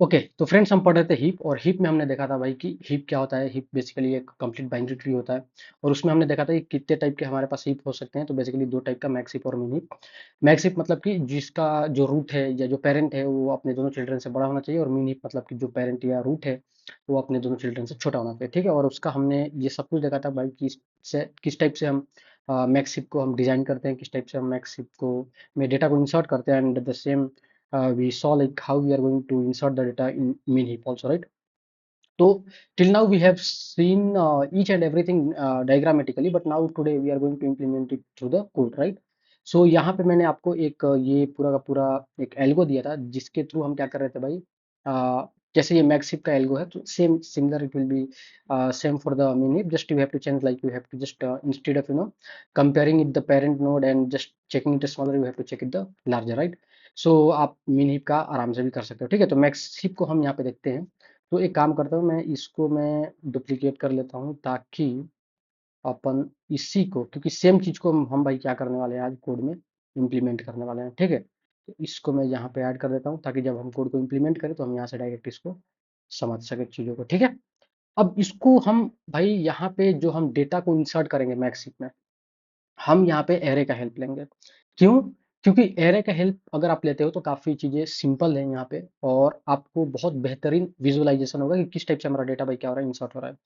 Okay, तो friends हम पढ़ रहे थे हीप, और हीप में हमने देखा था भाई कि हीप क्या होता है। हीप बेसिकली एक कंप्लीट बाइनरी ट्री होता है, और उसमें हमने देखा था कि कितने टाइप के हमारे पास हीप हो सकते हैं। तो बेसिकली दो टाइप का, मैक्स हीप और मिन हीप। मैक्स हीप मतलब कि जिसका जो रूट है या जो पेरेंट है वो अपने दोनों चिल्ड्रन से बड़ा होना चाहिए, और मिन हीप मतलब कि जो पेरेंट या रूट है वो अपने दोनों चिल्ड्रन से छोटा होना चाहिए, ठीक है। और उसका हमने ये सब कुछ देखा था भाई किस टाइप से हम मैक्स हीप को हम डिजाइन करते हैं, किस टाइप से हम मैक्स हीप को में डेटा को इंसर्ट करते हैं, and the same we saw like how we are going to insert the data in min heap also, right? So till now we have seen each and everything diagrammatically, but now today we are going to implement it through the code, right? So यहाँ पे मैंने आपको एक ये पूरा का पूरा एक एल्गो दिया था, जिसके थ्रू हम क्या कर रहे थे भाई। जैसे ये मैक्सिप का एल्गो है, तो same similar it will be same for the min, just you have to change, like you have to just instead of comparing it the parent node and just checking it smaller, you have to check it the larger, right? सो आप मिन heap का आराम से भी कर सकते हो, ठीक है। तो मैक्स हीप को हम यहाँ पे देखते हैं। तो एक काम करता हूँ, मैं डुप्लीकेट कर लेता हूँ, ताकि अपन इसी को, क्योंकि सेम चीज को हम भाई क्या करने वाले हैं आज कोड में इम्प्लीमेंट करने वाले हैं, ठीक है। तो इसको मैं यहाँ पे ऐड कर देता हूँ, ताकि जब हम कोड को इम्प्लीमेंट करें तो हम यहाँ से डायरेक्ट इसको समझ सके चीजों को, ठीक है। अब इसको हम भाई यहाँ पे जो हम डेटा को इंसर्ट करेंगे मैक्स हीप में, हम यहाँ पे एरे का हेल्प लेंगे। क्यों? क्योंकि एरे का हेल्प अगर आप लेते हो तो काफ़ी चीज़ें सिंपल है यहाँ पे, और आपको बहुत बेहतरीन विजुअलाइजेशन होगा कि किस टाइप से हमारा डेटा भाई क्या हो रहा है, इंसर्ट हो रहा है।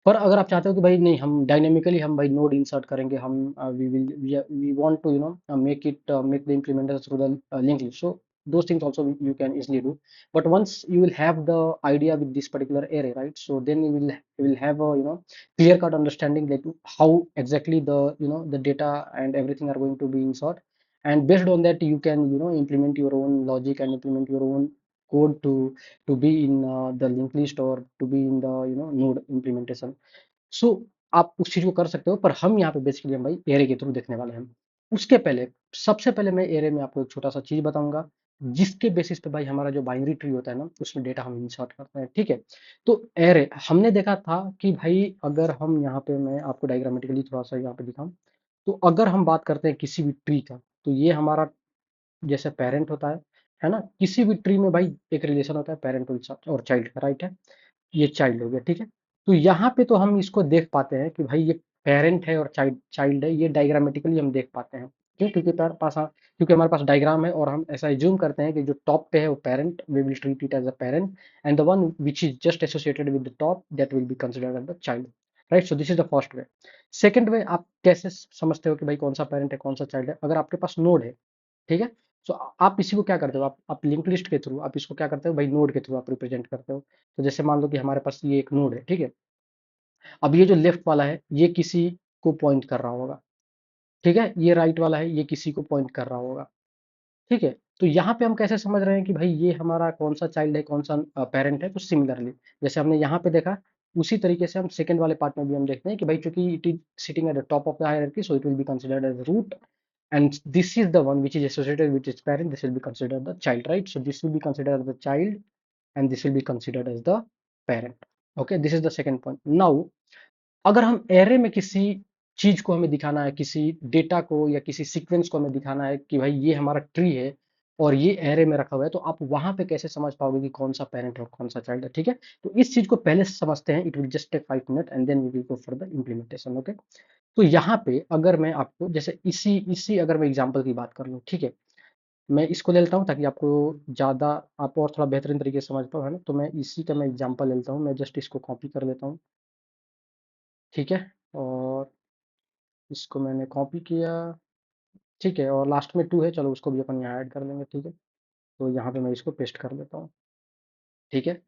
पर अगर आप चाहते हो कि भाई नहीं, हम डायनेमिकली हम भाई नोड इंसर्ट करेंगे, हम we want to make the implementer through the link list, so those things also you can easily do. But once you will have the idea with this particular array, right, so then you will have a clear cut understanding like how exactly the data and everything are going to be insert, and based on that you can implement your own logic and implement your own code to be in the linked list, or to be in the node implementation. सो आप उस चीज को कर सकते हो, पर हम यहाँ पे बेसिकली हम भाई एरे के थ्रू देखने वाले हैं। उसके पहले, सबसे पहले मैं एरे में आपको एक छोटा सा चीज बताऊंगा, जिसके बेसिस पे भाई हमारा जो बाइनरी ट्री होता है ना, उसमें डेटा हम इंसर्ट करते हैं, ठीक है। तो एरे हमने देखा था कि भाई अगर हम यहाँ पे, मैं आपको डायग्रामेटिकली थोड़ा सा यहाँ पे दिखाऊं, तो अगर हम बात करते हैं किसी भी ट्री का, तो ये हमारा जैसे पेरेंट होता है ना। किसी भी ट्री में भाई एक रिलेशन होता है पेरेंट और चाइल्ड का, राइट है। ये चाइल्ड हो गया, ठीक है। तो यहाँ पे तो हम इसको देख पाते हैं कि भाई ये पेरेंट है और चाइल्ड चाइल्ड है, ये डायग्रामेटिकली हम देख पाते हैं। क्यों? क्योंकि हमारे पास डायग्राम है, और हम ऐसा एज्यूम करते हैं कि जो टॉप पे है वो parent, we will treat it as a parent, and the one which is just associated with the top, that will be considered as the child, right. So this is the first way. Second way, आप कैसे समझते हो कि भाई कौन सा parent है कौन सा चाइल्ड है? अगर आपके पास नोड है, ठीक है। सो आप इसी को क्या करते हो, आप लिंक लिस्ट के थ्रू आप इसको क्या करते हो भाई, नोड के थ्रू आप रिप्रेजेंट करते हो। तो जैसे मान लो कि हमारे पास ये एक नोड है, ठीक है। अब ये जो लेफ्ट वाला है ये किसी को पॉइंट कर रहा होगा, ठीक है। ये राइट वाला है ये किसी को पॉइंट कर रहा होगा, ठीक है। तो यहाँ पे हम कैसे समझ रहे हैं कि भाई ये हमारा कौन सा चाइल्ड है कौन सा पेरेंट है? तो सिमिलरली जैसे हमने यहाँ पे देखा, उसी तरीके से हम सेकंड वाले पार्ट में भी हम देखते हैं कि भाई चूंकि it is sitting at the top of the hierarchy, so it will be considered as root, and this is the one which is associated with its parent, this will be considered the child, right? So this will be considered as the child, and this will be considered as the parent. Okay, this is the second point. Now अगर हम array में किसी चीज को हमें दिखाना है, किसी डेटा को या किसी सीक्वेंस को हमें दिखाना है कि भाई ये हमारा ट्री है और ये एरे में रखा हुआ है, तो आप वहां पे कैसे समझ पाओगे कि कौन सा पेरेंट है और कौन सा चाइल्ड है, ठीक है। तो इस चीज को पहले समझते हैं, it will just take 5 minute and then we will go for the implementation, okay. तो यहाँ पे अगर मैं आपको जैसे इसी इसी अगर मैं एग्जांपल की बात कर लूँ, ठीक है। मैं इसको ले लेता हूँ ताकि आपको ज़्यादा, आप और थोड़ा बेहतरीन तरीके से समझ पाओ, है ना। तो मैं इसी का मैं एग्जांपल ले लेता हूँ, मैं जस्ट इसको कॉपी कर लेता हूँ, ठीक है। और इसको मैंने कॉपी किया, ठीक है। और लास्ट में 2 है, चलो उसको भी अपन यहाँ ऐड कर लेंगे, ठीक है। तो यहाँ पे मैं इसको पेस्ट कर लेता हूँ, ठीक है।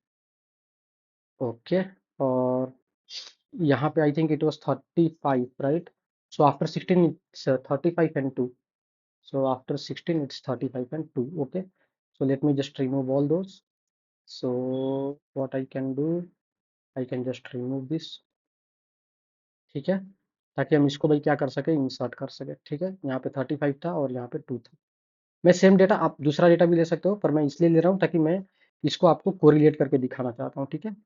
ओके। और यहाँ पे I think it was 35, right. So after 16 it's 35 and 2. So after 16 it's 35 and 2, okay. So let me just remove all those. So what I can do, I can just remove this, ठीक है। ताकि हम इसको भाई क्या कर सके, insert कर सके, ठीक है। यहाँ पे 35 था और यहाँ पे 2 था। मैं सेम डेटा, आप दूसरा डेटा भी ले सकते हो, पर मैं इसलिए ले रहा हूँ ताकि मैं इसको आपको कोरिलेट करके दिखाना चाहता हूँ, ठीक है।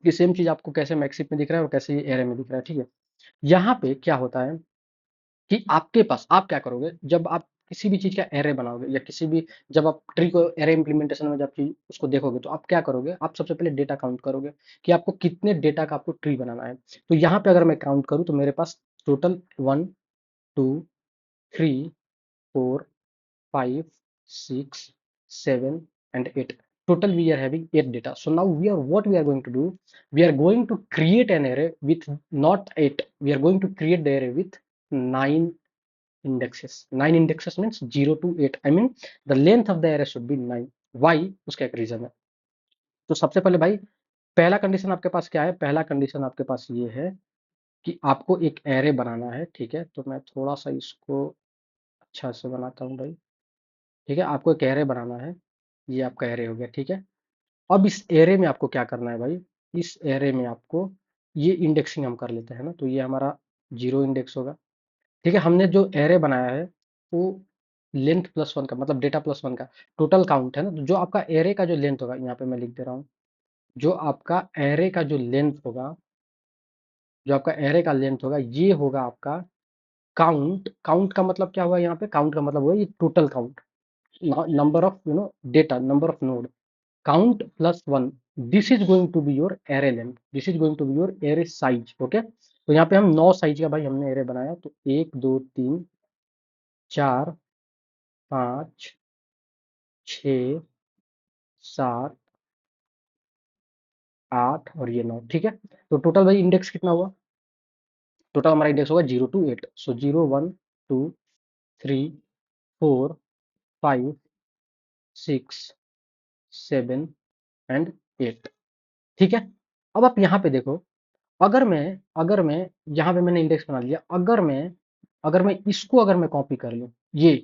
ये सेम चीज आपको कैसे मैक्सिप में दिख रहा है और कैसे ये एरे में दिख रहा है, ठीक है। यहाँ पे क्या होता है कि आपके पास, आप क्या करोगे जब आप किसी भी चीज़ का एरे बनाओगे या किसी भी, जब आप ट्री को एरे इम्प्लीमेंटेशन में जब चीज उसको देखोगे तो आप क्या करोगे, आप सबसे पहले डेटा काउंट करोगे कि आपको कितने डेटा का आपको ट्री बनाना है। तो यहाँ पे अगर मैं काउंट करूँ तो मेरे पास total 1 2 3 4 5 6 7 and 8, total we are having 8 data. So now what we are going to do, we are going to create an array with not 8, we are going to create the array with 9 indexes. 9 indexes means 0 to 8, I mean the length of the array should be 9. Why? उसका एक reason है। तो सबसे पहले भाई पहला condition आपके पास क्या है, पहला कंडीशन आपके पास ये है कि आपको एक एरे बनाना है। ठीक है, तो मैं थोड़ा सा इसको अच्छा से बनाता हूँ भाई। ठीक है, आपको एक एरे बनाना है, ये आपका एरे हो गया। ठीक है, अब इस एरे में आपको क्या करना है भाई, इस एरे में आपको ये इंडेक्सिंग हम कर लेते हैं ना, तो ये हमारा 0 इंडेक्स होगा। ठीक है, हमने जो एरे बनाया है वो लेंथ प्लस वन का मतलब डेटा प्लस वन का टोटल काउंट है ना, तो जो आपका एरे का जो लेंथ होगा, यहाँ पे मैं लिख दे रहा हूँ, जो आपका एरे का जो लेंथ होगा, जो आपका एरे का लेंथ होगा, ये होगा आपका काउंट। काउंट का मतलब क्या हुआ, यहाँ पे काउंट का मतलब हुआ ये total count, number of data, number of node, count plus 1, this is going to be your array length, this is going to be your array size. Okay, तो यहाँ पे हम 9 साइज का भाई हमने एरे बनाया, तो 1 2 3 4 5 6 7 8 और ये 9। ठीक है, तो टोटल भाई इंडेक्स कितना हुआ, टोटल हमारा इंडेक्स होगा 0 to 8, सो 0 1 2 3 4 5 6 7 and 8। ठीक है, अब आप यहाँ पे देखो, अगर मैं यहाँ पे मैंने इंडेक्स बना लिया, अगर मैं इसको अगर मैं कॉपी कर लूँ ये,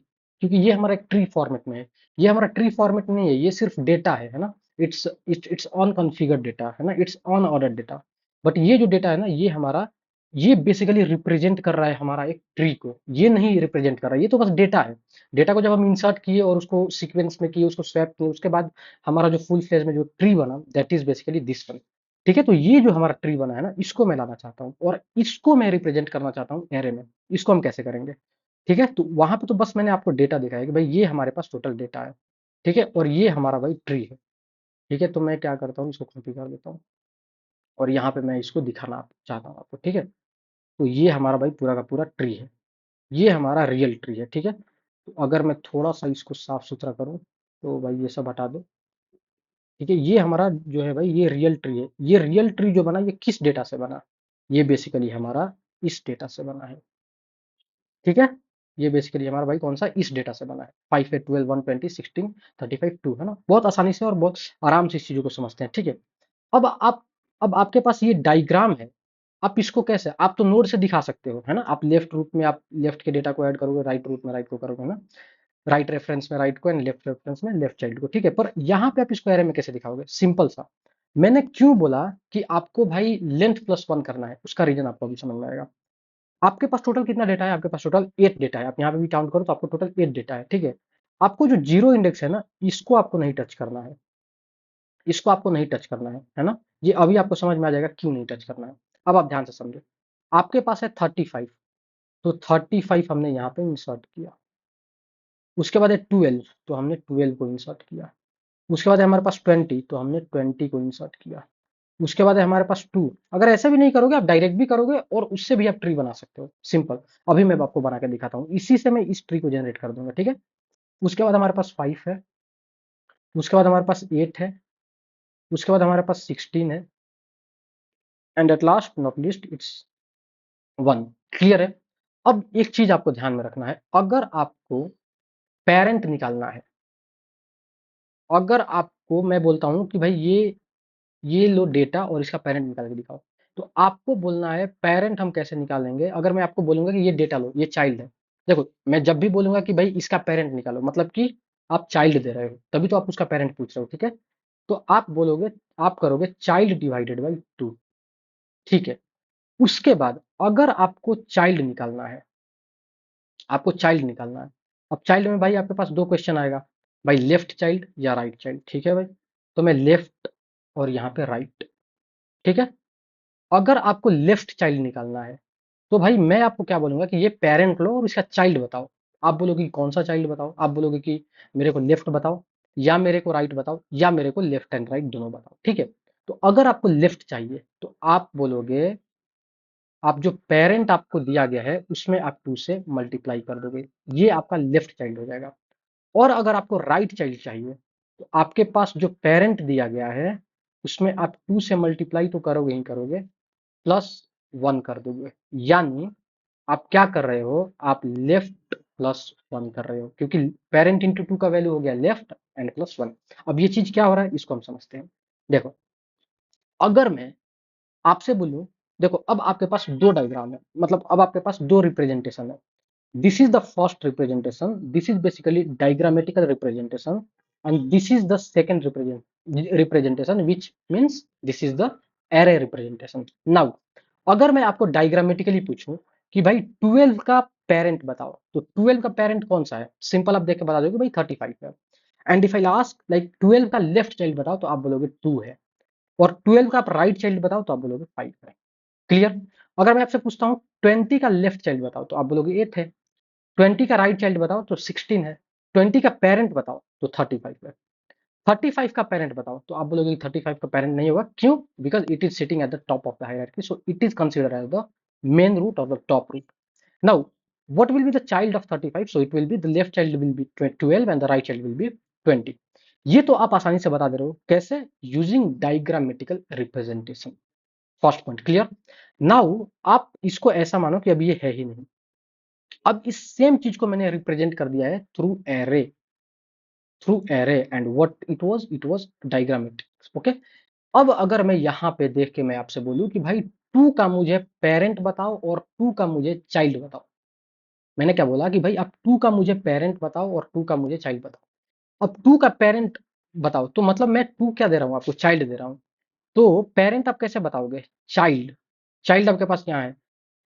क्योंकि ये हमारा एक ट्री फॉर्मेट में है, ये हमारा ट्री फॉर्मेट में नहीं है, ये सिर्फ डेटा है ना, इट्स ऑन कॉन्फ़िगर्ड डेटा है ना, it's on order data. But ये जो डेटा है ना, ये हमारा, ये बेसिकली रिप्रेजेंट कर रहा है हमारा एक ट्री को, ये नहीं रिप्रेजेंट कर रहा है, ये तो बस डेटा है। डेटा को जब हम इंसर्ट किए और उसको सीक्वेंस में किए, उसको स्वैप किए, उसके बाद हमारा जो फुल फ्लेज में जो ट्री बना, that is basically this one. ठीक है, तो ये जो हमारा ट्री बना है ना, इसको मैं लाना चाहता हूँ और इसको मैं रिप्रेजेंट करना चाहता हूँ एरे में। इसको हम कैसे करेंगे? ठीक है, तो वहां पे तो बस मैंने आपको डेटा दिखाया कि भाई ये हमारे पास टोटल डेटा है। ठीक है, और ये हमारा भाई ट्री है। ठीक है, तो मैं क्या करता हूँ, इसको कॉपी कर देता हूँ और यहाँ पे मैं इसको दिखाना चाहता हूँ आपको। ठीक है, तो ये हमारा भाई पूरा का पूरा ट्री है, ये हमारा रियल ट्री है। ठीक है, तो अगर मैं थोड़ा सा इसको साफ सुथरा करूँ तो भाई ये सब हटा दो। ठीक है, ये हमारा जो है भाई ये रियल ट्री है। ये रियल ट्री जो बना, ये किस डेटा से बना, ये बेसिकली हमारा इस डेटा से बना है। ठीक है, ये बेसिकली हमारा भाई कौन सा, इस डेटा से बना है। 5 8 12 120 16 35 2 है ना, बहुत आसानी से और बहुत आराम से इस चीजों को समझते हैं। ठीक है, अब आप अब आपके पास ये डायग्राम है, आप इसको कैसे, आप तो नोड से दिखा सकते हो है ना, आप लेफ्ट रूट में आप लेफ्ट के डेटा को ऐड करोगे, राइट रूट में राइट को करोगे ना, राइट रेफरेंस में राइट को एंड लेफ्ट रेफरेंस में लेफ्ट चाइल्ड को। ठीक है, पर यहाँ पे आप इसको एरे में कैसे दिखाओगे, सिंपल सा। मैंने क्यों बोला कि आपको भाई लेंथ प्लस वन करना है, उसका रीजन आपको अभी समझ में आएगा। आपके पास टोटल कितना डेटा है, आपके पास टोटल 8 डेटा है, आप यहाँ पे भी काउंट करो तो आपको टोटल 8 डेटा है। ठीक है, आपको जो जीरो इंडेक्स है ना, इसको आपको नहीं टच करना है, इसको आपको नहीं टच करना है ना, ये अभी आपको समझ में आ जाएगा क्यों नहीं टच करना है। अब आप ध्यान से समझो, आपके पास है 35, तो 35 हमने यहाँ पे इंसर्ट किया। उसके बाद है 12, तो हमने 12 को इंसर्ट किया। उसके बाद है हमारे पास 20, तो हमने 20 को इंसर्ट किया। उसके बाद है हमारे पास 2। अगर ऐसे भी नहीं करोगे, आप डायरेक्ट भी करोगे और उससे भी आप ट्री बना सकते हो, सिंपल। अभी मैं आपको बना के दिखाता हूँ, इसी से मैं इस ट्री को जनरेट कर दूंगा। ठीक है, उसके बाद हमारे पास 5 है, उसके बाद हमारे पास 8 है, उसके बाद हमारे पास 16 है, and at last not least it's 1। Clear है? अब एक चीज आपको ध्यान में रखना है, अगर आपको पेरेंट निकालना है, अगर आपको मैं बोलता हूं कि भाई ये लो डेटा और इसका पेरेंट निकाल के दिखाओ, तो आपको बोलना है पेरेंट हम कैसे निकालेंगे। अगर मैं आपको बोलूंगा कि ये डेटा लो, ये चाइल्ड है, देखो मैं जब भी बोलूंगा कि भाई इसका पेरेंट निकालो, मतलब कि आप चाइल्ड दे रहे हो, तभी तो आप उसका पेरेंट पूछ रहे हो। ठीक है, तो आप बोलोगे, आप करोगे चाइल्ड डिवाइडेड बाई 2। ठीक है, उसके बाद अगर आपको चाइल्ड निकालना है, आपको चाइल्ड निकालना है, अब चाइल्ड में भाई आपके पास दो क्वेश्चन आएगा, भाई लेफ्ट चाइल्ड या राइट चाइल्ड। ठीक है भाई, तो मैं लेफ्ट और यहाँ पे राइट। ठीक है, अगर आपको लेफ्ट चाइल्ड निकालना है, तो भाई मैं आपको क्या बोलूंगा कि ये पेरेंट लो और इसका चाइल्ड बताओ। आप बोलोगे कि कौन सा चाइल्ड बताओ, आप बोलोगे कि मेरे को लेफ्ट बताओ, या मेरे को राइट बताओ, या मेरे को लेफ्ट एंड राइट दोनों बताओ, ठीक है। तो अगर आपको लेफ्ट चाहिए तो आप बोलोगे, आप जो पेरेंट आपको दिया गया है उसमें आप 2 से मल्टीप्लाई कर दोगे, ये आपका लेफ्ट चाइल्ड हो जाएगा। और अगर आपको राइट चाइल्ड चाहिए तो आपके पास जो पेरेंट दिया गया है उसमें आप 2 से मल्टीप्लाई तो करोगे ही करोगे, प्लस 1 कर दोगे। यानी आप क्या कर रहे हो, आप लेफ्ट प्लस 1 कर रहे हो, क्योंकि पेरेंट इंटू 2 का वैल्यू हो गया लेफ्ट एंड प्लस 1। अब ये चीज क्या हो रहा है इसको हम समझते हैं। देखो, अगर मैं आपसे बोलूं, देखो अब आपके पास दो डायग्राम है, मतलब अब आपके पास दो रिप्रेजेंटेशन है। This is the first representation. This is basically diagrammatical representation, and this is the second representation, which means this is the array representation. Now, अगर मैं आपको डायग्रामेटिकली पूछूं कि भाई 12 का पेरेंट बताओ, तो 12 का पेरेंट कौन सा है, सिंपल आप देख के बता दोगे भाई 35 है। And if I ask like 12 का लेफ्ट चाइल्ड बताओ तो आप बोलोगे 2 है, और 12 का आप राइट चाइल्ड बताओ तो आप बोलोगे 5 है। क्लियर। अगर मैं आपसे पूछता हूँ 20 का लेफ्ट चाइल्ड बताओ तो आप बोलोगे 8 है, 20 का राइट चाइल्ड बताओ तो 16 है, 20 का पेरेंट बताओ तो 35 है, 35 का पेरेंट बताओ तो आप बोलोगे 35 का पेरेंट नहीं होगा, क्यों, because it is sitting at the top of the hierarchy, so it is considered as the main root और the top root. Now what will be the child of 35, so it will be the left child will be 12 and the right child will be 20। ये तो आप आसानी से बता दे रहे हो, कैसे, using diagrammatical representation. First point clear. Now आप इसको ऐसा मानो कि अब ये है ही नहीं, अब इस सेम चीज को मैंने रिप्रेजेंट कर दिया है through array and what it was diagrammatics, okay. अब अगर मैं यहाँ पे देख के मैं आपसे बोलूं कि भाई 2 का मुझे पेरेंट बताओ और 2 का मुझे चाइल्ड बताओ, मैंने क्या बोला कि भाई अब 2 का मुझे पेरेंट बताओ और 2 का मुझे चाइल्ड बताओ। अब 2 का पेरेंट बताओ तो मतलब मैं 2 क्या दे रहा हूँ आपको, चाइल्ड दे रहा हूँ। तो पेरेंट आप कैसे बताओगे, चाइल्ड, चाइल्ड आपके पास यहाँ है।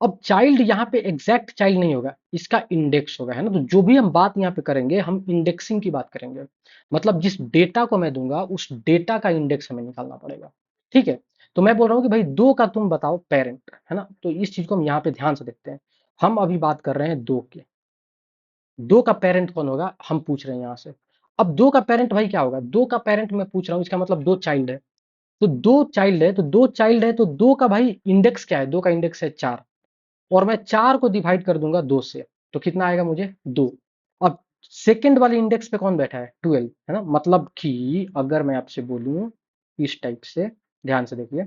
अब चाइल्ड यहाँ पे एग्जैक्ट चाइल्ड नहीं होगा, इसका इंडेक्स होगा, है ना। तो जो भी हम बात यहाँ पे करेंगे हम इंडेक्सिंग की बात करेंगे, मतलब जिस डेटा को मैं दूंगा उस डेटा का इंडेक्स हमें निकालना पड़ेगा, ठीक है। तो मैं बोल रहा हूँ कि भाई 2 का तुम बताओ पेरेंट, है ना। तो इस चीज को हम यहाँ पे ध्यान से देखते हैं। हम अभी बात कर रहे हैं 2 के, 2 का पेरेंट कौन होगा हम पूछ रहे हैं यहाँ से। अब 2 का पेरेंट भाई क्या होगा, 2 का पेरेंट मैं पूछ रहा हूँ, इसका मतलब 2 चाइल्ड है। तो 2 चाइल्ड है, तो 2 चाइल्ड है, तो 2 का भाई इंडेक्स क्या है, 2 का इंडेक्स है 4, और मैं 4 को डिवाइड कर दूंगा 2 से, तो कितना आएगा मुझे 2। अब सेकंड वाले इंडेक्स पे कौन बैठा है 12, है ना। मतलब कि अगर मैं आपसे बोलूं इस टाइप से, ध्यान से देखिए,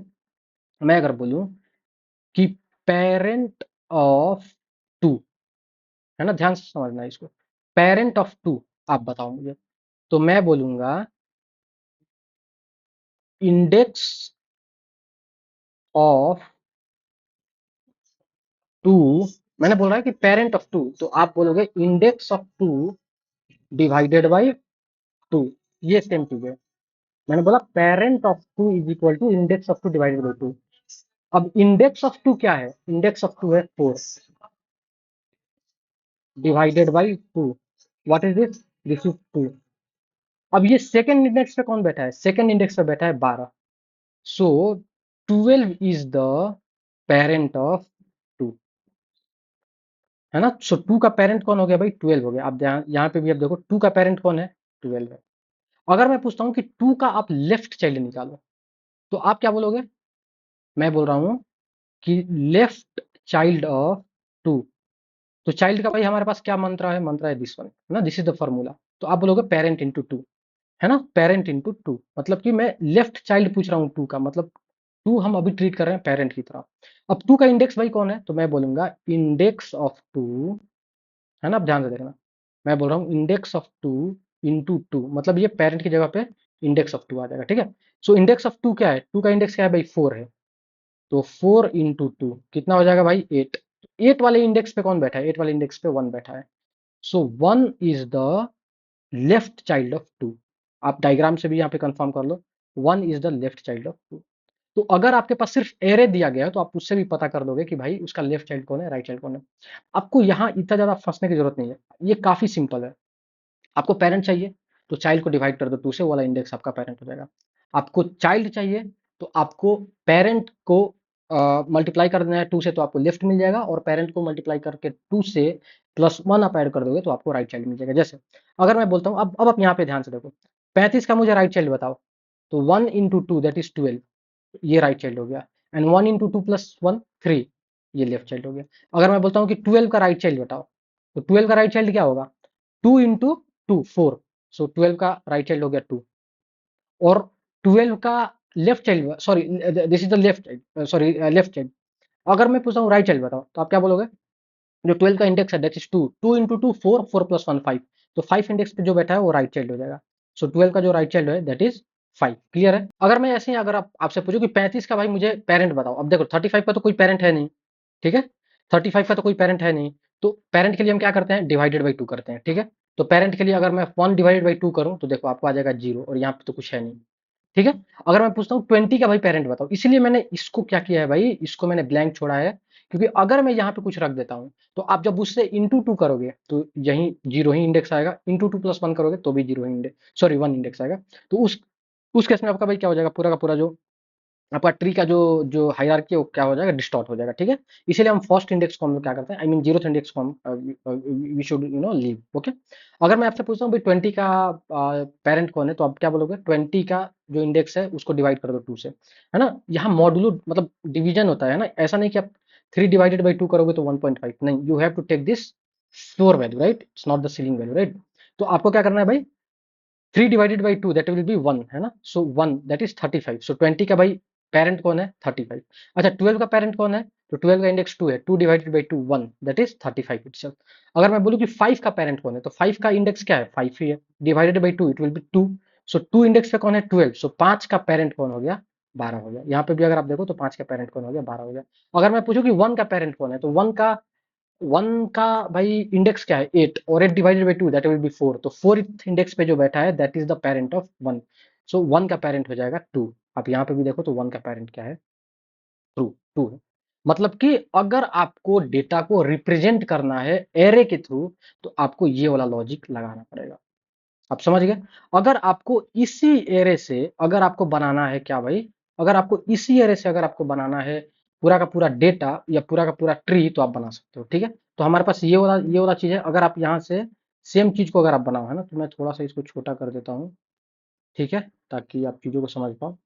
मैं अगर बोलूं कि पेरेंट ऑफ 2, है ना, ध्यान से समझना इसको, पेरेंट ऑफ 2 आप बताओ मुझे, तो मैं बोलूंगा इंडेक्स ऑफ 2, मैंने बोला है कि पेरेंट ऑफ 2, तो आप बोलोगे इंडेक्स ऑफ 2 डिवाइडेड बाई 2, ये सेम चीज है। मैंने बोला parent of 2 is equal to index of 2 divided by 2। अब इंडेक्स ऑफ 2 क्या है, इंडेक्स ऑफ 2 है 4 divided by 2, what is this is 2। अब ये सेकंड इंडेक्स पे कौन बैठा है, सेकंड इंडेक्स पे बैठा है 12, सो 12 इज द पेरेंट ऑफ 2, है ना। सो 2 का पेरेंट कौन हो गया भाई 12 हो गया। अब यहाँ पे भी अब देखो 2 का पेरेंट कौन है 12 है। अगर मैं पूछता हूँ कि 2 का आप लेफ्ट चाइल्ड निकालो तो आप क्या बोलोगे, मैं बोल रहा हूँ कि लेफ्ट चाइल्ड ऑफ 2, तो चाइल्ड का भाई हमारे पास क्या मंत्र है दिस वन, है ना, दिस इज द फॉर्मूला। तो आप बोलोगे पेरेंट इंटू 2, है ना, पेरेंट इंटू 2, मतलब कि मैं लेफ्ट चाइल्ड पूछ रहा हूँ 2 का, मतलब 2 हम अभी ट्रीट कर रहे हैं पेरेंट की तरह। अब 2 का इंडेक्स भाई कौन है, तो मैं बोलूंगा इंडेक्स ऑफ 2, है ना, आप ध्यान से देखना, मैं बोल रहा हूँ इंडेक्स ऑफ 2 इंटू 2, मतलब ये पेरेंट की जगह पे इंडेक्स ऑफ 2 आ जाएगा, ठीक है। सो इंडेक्स ऑफ 2 क्या है, 2 का इंडेक्स क्या है भाई 4 है, तो 4 इंटू 2 कितना हो जाएगा भाई 8। 8 वाले इंडेक्स पे कौन बैठा है, 8 वाले इंडेक्स पे 1 बैठा है, सो 1 is the left child of 2। आप डायग्राम से भी यहाँ पे कंफर्म कर लो, 1 is the left child of 2। तो अगर आपके पास सिर्फ एरे दिया गया है तो आप उससे भी पता कर दोगे कि भाई उसका लेफ्ट चाइल्ड कौन है राइट चाइल्ड कौन है। आपको यहाँ इतना ज्यादा फंसने की जरूरत नहीं है, ये काफी सिंपल है। आपको पेरेंट चाहिए तो चाइल्ड को डिवाइड कर दो 2 से, वो वाला इंडेक्स आपका पेरेंट हो जाएगा। आपको चाइल्ड चाहिए तो आपको पेरेंट को मल्टीप्लाई कर देना है 2 से तो आपको लेफ्ट मिल जाएगा, और पेरेंट को मल्टीप्लाई करके 2 से +1 आप ऐड कर दोगे तो आपको राइट चाइल्ड मिल जाएगा। जैसे अगर मैं बोलता हूँ, अब आप यहाँ पे ध्यान से देखो, 35 का मुझे राइट चाइल्ड बताओ, तो 1 इंटू 2 दैट इज 12, ये राइट चाइल्ड हो गया। एंड 1 इंटू 2 प्लस 1 3, ये लेफ्ट चाइल्ड हो गया। अगर मैं बोलता हूँ कि 12 का राइट चाइल्ड बताओ, तो 12 का राइट चाइल्ड क्या होगा, 2 इंटू 2 4, सो 12 का राइट चाइल्ड हो गया 2। और 12 का left child, sorry this is the left child, sorry left child. अगर मैं पूछता हूँ राइट चाइल्ड बताओ, तो आप क्या बोलोगे, जो 12 का इंडेक्स है दैट इज 2, 2 इंटू 2 4, 4 प्लस 1 5, तो 5 इंडेक्स पे जो बैठा है वो राइट चाइल्ड हो जाएगा। सो 12 का जो राइट चाइल्ड है दैट इज 5। क्लियर है। अगर मैं ऐसे ही अगर आप आपसे पूछूं कि 35 का भाई मुझे पेरेंट बताओ, अब देखो 35 का तो कोई पेरेंट है नहीं, ठीक है, 35 का तो कोई पेरेंट है नहीं, तो पेरेंट के लिए हम क्या करते हैं, डिवाइडेड बाई 2 करते हैं, ठीक है। तो पेरेंट के लिए अगर मैं 1 डिवाइडेड बाई 2 करूं तो देखो आपको आ जाएगा 0, और यहाँ पे तो कुछ है नहीं, ठीक है। अगर मैं पूछता हूँ 20 का भाई पेरेंट बताओ, इसलिए मैंने इसको क्या किया है भाई, इसको मैंने ब्लैंक छोड़ा है, क्योंकि अगर मैं यहाँ पे कुछ रख देता हूँ तो आप जब उससे इंटू 2 करोगे तो यही 0 ही इंडेक्स आएगा, इंटू 2 प्लस 1 करोगे तो भी 0 ही इंडेक्स, सॉरी 1 इंडेक्स आएगा। तो उस केस में आपका भाई क्या हो जाएगा, पूरा का पूरा जो आपका ट्री का जो जो हायरार्की है वो क्या हो जाएगा, डिस्टॉर्ट हो जाएगा, ठीक है। इसीलिए हम फर्स्ट इंडेक्स को हम लोग क्या करते हैं, आई मीन जीरोथ इंडेक्स को हम वी शुड लीव, ओके। अगर मैं आपसे पूछता हूँ भाई 20 का पेरेंट कौन है, तो आप क्या बोलोगे, 20 का जो इंडेक्स है उसको डिवाइड कर दो 2 से, है ना। यहाँ मॉडुलो मतलब डिवीजन होता है ना, ऐसा नहीं कि आप 3 डिवाइडेड बाई 2 करोगे तो 1.5, नहीं, you have to take this floor value, right, it's not the ceiling value, right. तो आपको क्या करना है भाई, 3 divided by 2 that will be 1, है ना। सो 1 दैट इज 35। सो 20 का भाई पेरेंट कौन है, 35। अच्छा 12 का पेरेंट कौन है, तो 12 का इंडेक्स 2 है, 2 divided by 2 1 that is 35 itself. अगर मैं बोलूं कि 5 का पेरेंट कौन है, तो 5 का इंडेक्स क्या है, 5 ही है, divided by 2 it will B 2। So 2 index पे कौन है, 12। सो 5 का पेरेंट कौन हो गया, 12 हो गया। यहाँ पे भी अगर आप देखो तो 5 का पेरेंट कौन हो गया, 12 हो गया। अगर मैं पूछूं कि 1 का पेरेंट कौन है, तो 1 का भाई इंडेक्स क्या है, 8, और 8 divided by 2 that will B 4। तो 4th इंडेक्स पे जो बैठा है that is the parent of 1। सो 1 का पेरेंट हो जाएगा 2। आप यहाँ पे भी देखो तो 1 का पेरेंट क्या है, ट्रू, 2 है। मतलब कि अगर आपको डेटा को रिप्रेजेंट करना है एरे के थ्रू, तो आपको ये वाला लॉजिक लगाना पड़ेगा। आप समझ गए। अगर आपको इसी एरे से अगर आपको बनाना है क्या भाई, अगर आपको इसी एरे से अगर आपको बनाना है पूरा का पूरा डेटा या पूरा का पूरा ट्री, तो आप बना सकते हो, ठीक है। तो हमारे पास ये वाला चीज है। अगर आप यहाँ से सेम चीज को अगर आप बनाओ, है ना, तो मैं थोड़ा सा इसको छोटा कर देता हूँ, ठीक है, ताकि आप चीजों को समझ पाओ।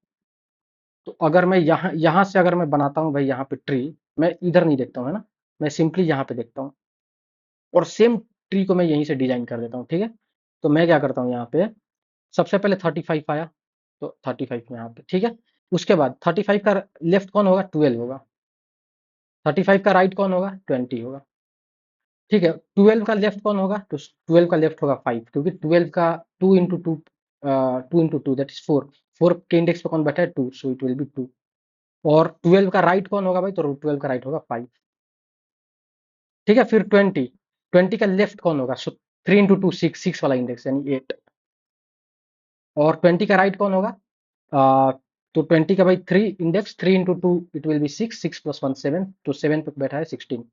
तो अगर मैं यहाँ यहाँ से अगर मैं बनाता हूँ भाई यहाँ पे ट्री, मैं इधर नहीं देखता हूँ, है ना, मैं सिंपली यहाँ पे देखता हूँ, और सेम ट्री को मैं यहीं से डिजाइन कर देता हूँ, ठीक है। तो मैं क्या करता हूँ यहाँ पे, सबसे पहले 35 आया, तो 35 यहाँ पे, ठीक है। उसके बाद 35 का लेफ्ट कौन होगा, 12 होगा। 35 का राइट कौन होगा, 20 होगा, ठीक है। 12 का लेफ्ट कौन होगा, तो 12 का लेफ्ट होगा 5, क्योंकि 12 का 2 into two, 2 into 2 that is 4, 4 के इंडेक्स पे कौन बैठा है, 2, सो इट विल बी 2। और 12 का राइट कौन होगा भाई, तो 12 का राइट होगा 5, ठीक है। फिर 20 का लेफ्ट कौन होगा, सो 3 इंटू 2 6, 6 वाला इंडेक्स यानी 8। और 20 का राइट कौन होगा, आ, तो 20 का भाई 3 index, 3 into 2 it will B 6, 6 plus 1 7, तो 7 पे बैठा है 16।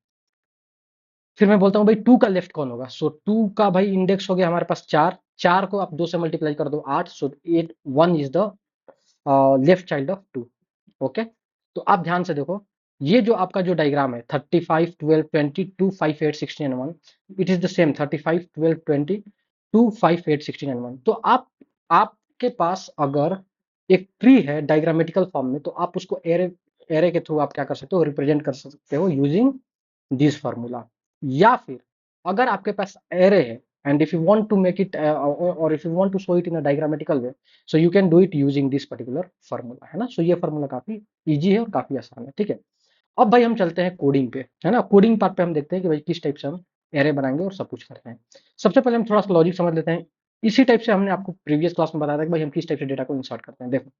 फिर मैं बोलता हूँ भाई 2 का लेफ्ट कौन होगा, सो 2 का भाई इंडेक्स हो गया हमारे पास 4, 4 को आप 2 से मल्टीप्लाई कर दो 8, सो 8 1 is the left child of 2, okay. तो आप ध्यान से देखो, ये जो आपका जो डायग्राम है 35 12 20 2 5 8 16 and 1, it is the same 35 12 20 2 5 8 16 and 1। तो आपके पास अगर एक ट्री है डायग्रामेटिकल फॉर्म में, तो आप उसको एरे एरे के थ्रू आप क्या कर सकते हो, रिप्रेजेंट कर सकते हो यूजिंग दिस फार्मूला। या फिर अगर आपके पास एरे है and if you want to make it और if you want to show it in a diagrammatical way, so you can do it using this particular formula, है ना। सो ये फार्मूला काफी इजी है और काफी आसान है, ठीक है। अब भाई हम चलते हैं कोडिंग पे, है ना। कोडिंग पार्ट पे हम देखते हैं कि भाई किस टाइप से हम एरे बनाएंगे और सब कुछ करते हैं। सबसे पहले हम थोड़ा सा लॉजिक समझ लेते हैं। इसी टाइप से हमने आपको प्रीवियस क्लास में बताया था कि भाई हम किस टाइप से डेटा को इंसर्ट करते हैं। देखो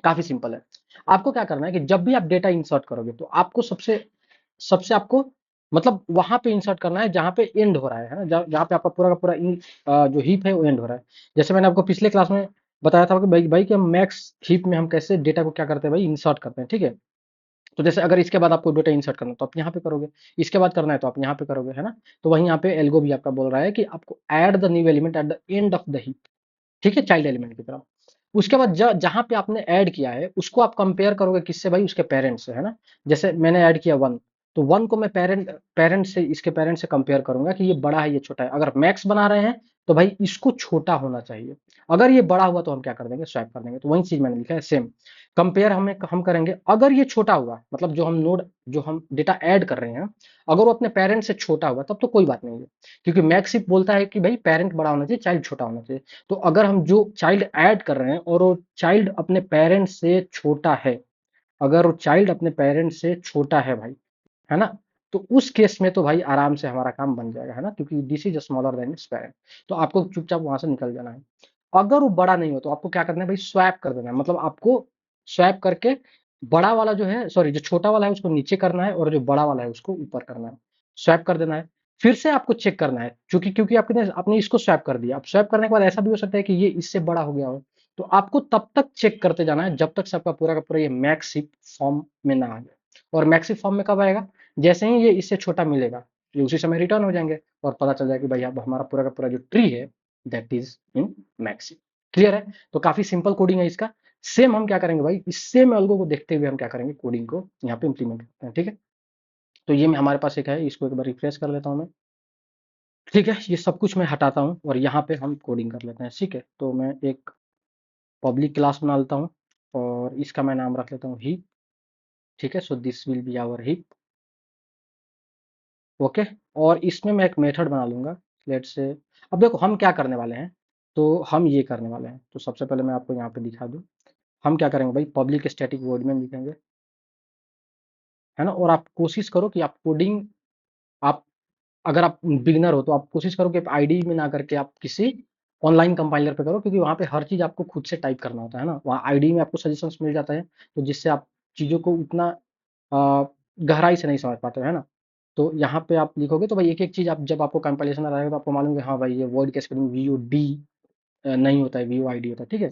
काफी सिंपल है। आपको क्या करना है कि जब भी आप डेटा इंसर्ट करोगे, तो आपको सबसे सबसे आपको मतलब वहां पे इंसर्ट करना है जहां पे एंड हो रहा है ना, जहां पे आपका पूरा का पूरा जो हीप है वो एंड हो रहा है। जैसे मैंने आपको पिछले क्लास में बताया था कि भाई कि हम मैक्स हीप में हम कैसे डेटा को क्या करते हैं भाई, इंसर्ट करते हैं, ठीक है। तो जैसे अगर इसके बाद आपको डेटा इंसर्ट करना है तो आप यहाँ पे करोगे, इसके बाद करना है तो आप यहाँ पे करोगे, है ना। तो वहीं यहाँ पे एल्गो भी आपका बोल रहा है कि आपको add the new element at the end of the heap, ठीक है, चाइल्ड एलिमेंट की तरह। उसके बाद जहां पे आपने ऐड किया है उसको आप कंपेयर करोगे किससे भाई, उसके पेरेंट से, है ना। जैसे मैंने ऐड किया 1, तो 1 को मैं पेरेंट पेरेंट से, इसके पेरेंट से कंपेयर करूंगा कि ये बड़ा है ये छोटा है। अगर मैक्स बना रहे हैं तो भाई इसको छोटा होना चाहिए। अगर ये बड़ा हुआ तो हम क्या कर देंगे, स्वैप कर देंगे। तो वही चीज मैंने लिखा है सेम। कंपेयर हम करेंगे, अगर ये छोटा हुआ मतलब जो हम डेटा ऐड कर रहे हैं, अगर वो अपने पेरेंट से छोटा हुआ तब तो कोई बात नहीं है, क्योंकि मैक्स सिर्फ बोलता है कि भाई पेरेंट बड़ा होना चाहिए, चाइल्ड छोटा होना चाहिए। तो अगर हम जो चाइल्ड ऐड कर रहे हैं और वो चाइल्ड अपने पेरेंट्स से छोटा है, अगर वो चाइल्ड अपने पेरेंट्स से छोटा है भाई, है ना, तो उस केस में तो भाई आराम से हमारा काम बन जाएगा, है ना, क्योंकि this is smaller than it's parent. तो आपको चुपचाप वहां से निकल जाना है। अगर वो बड़ा नहीं हो तो आपको क्या करना है भाई, स्वैप कर देना है। मतलब आपको स्वैप करके बड़ा वाला जो है, सॉरी, जो छोटा वाला है उसको नीचे करना है और जो बड़ा वाला है उसको ऊपर करना है। स्वैप कर देना है। फिर से आपको चेक करना है, क्योंकि आपने इसको स्वैप कर दिया। अब स्वैप करने के बाद ऐसा भी हो सकता है कि ये इससे बड़ा हो गया हो। तो आपको तब तक चेक करते जाना है जब तक सबका पूरा का पूरा ये मैक्सिप फॉर्म में ना आ जाए। और मैक्सिप फॉर्म में कब आएगा, जैसे ही ये इससे छोटा मिलेगा, ये उसी समय रिटर्न हो जाएंगे और पता चल जाएगा कि भाई अब हमारा पूरा का पूरा जो ट्री है दैट इज इन मैक्सिप। क्लियर है। तो काफी सिंपल कोडिंग है इसका। सेम हम क्या करेंगे भाई, इस सेम एल्गो को देखते हुए हम क्या करेंगे, कोडिंग को यहाँ पे इंप्लीमेंट करते हैं। ठीक है। तो ये हमारे पास एक है, इसको एक बार रिफ्रेश कर लेता हूँ मैं। ठीक है, ये सब कुछ मैं हटाता हूँ और यहाँ पे हम कोडिंग कर लेते हैं। ठीक है, तो मैं एक पब्लिक क्लास बना लेता हूँ और इसका मैं नाम रख लेता हूँ हीप। ठीक है, so this will be our heap. Okay. और इसमें मैं एक मेथड बना लूंगा, लेट से। अब देखो हम क्या करने वाले हैं, तो हम ये करने वाले हैं। तो सबसे पहले मैं आपको यहाँ पे दिखा दूँ, हम क्या करेंगे भाई, पब्लिक स्टैटिक वॉइड में लिखेंगे, है ना। और आप कोशिश करो कि आप कोडिंग, आप अगर आप बिगिनर हो तो आप कोशिश करो कि आप आईडी में ना करके आप किसी ऑनलाइन कंपाइलर पे करो, क्योंकि वहाँ पे हर चीज़ आपको खुद से टाइप करना होता है ना। वहाँ आईडी में आपको सजेशंस मिल जाता है, तो जिससे आप चीज़ों को उतना अ, गहराई से नहीं समझ पाते हो, है ना। तो यहाँ पे आप लिखोगे तो भाई एक एक चीज़ आप, जब आपको कंपाइलेशन आ रहेगा तो आपको मालूम है, हाँ भाई ये वर्ड के स्पेलिंग वी ओ डी नहीं होता है, वी ओ आई डी होता है। ठीक है,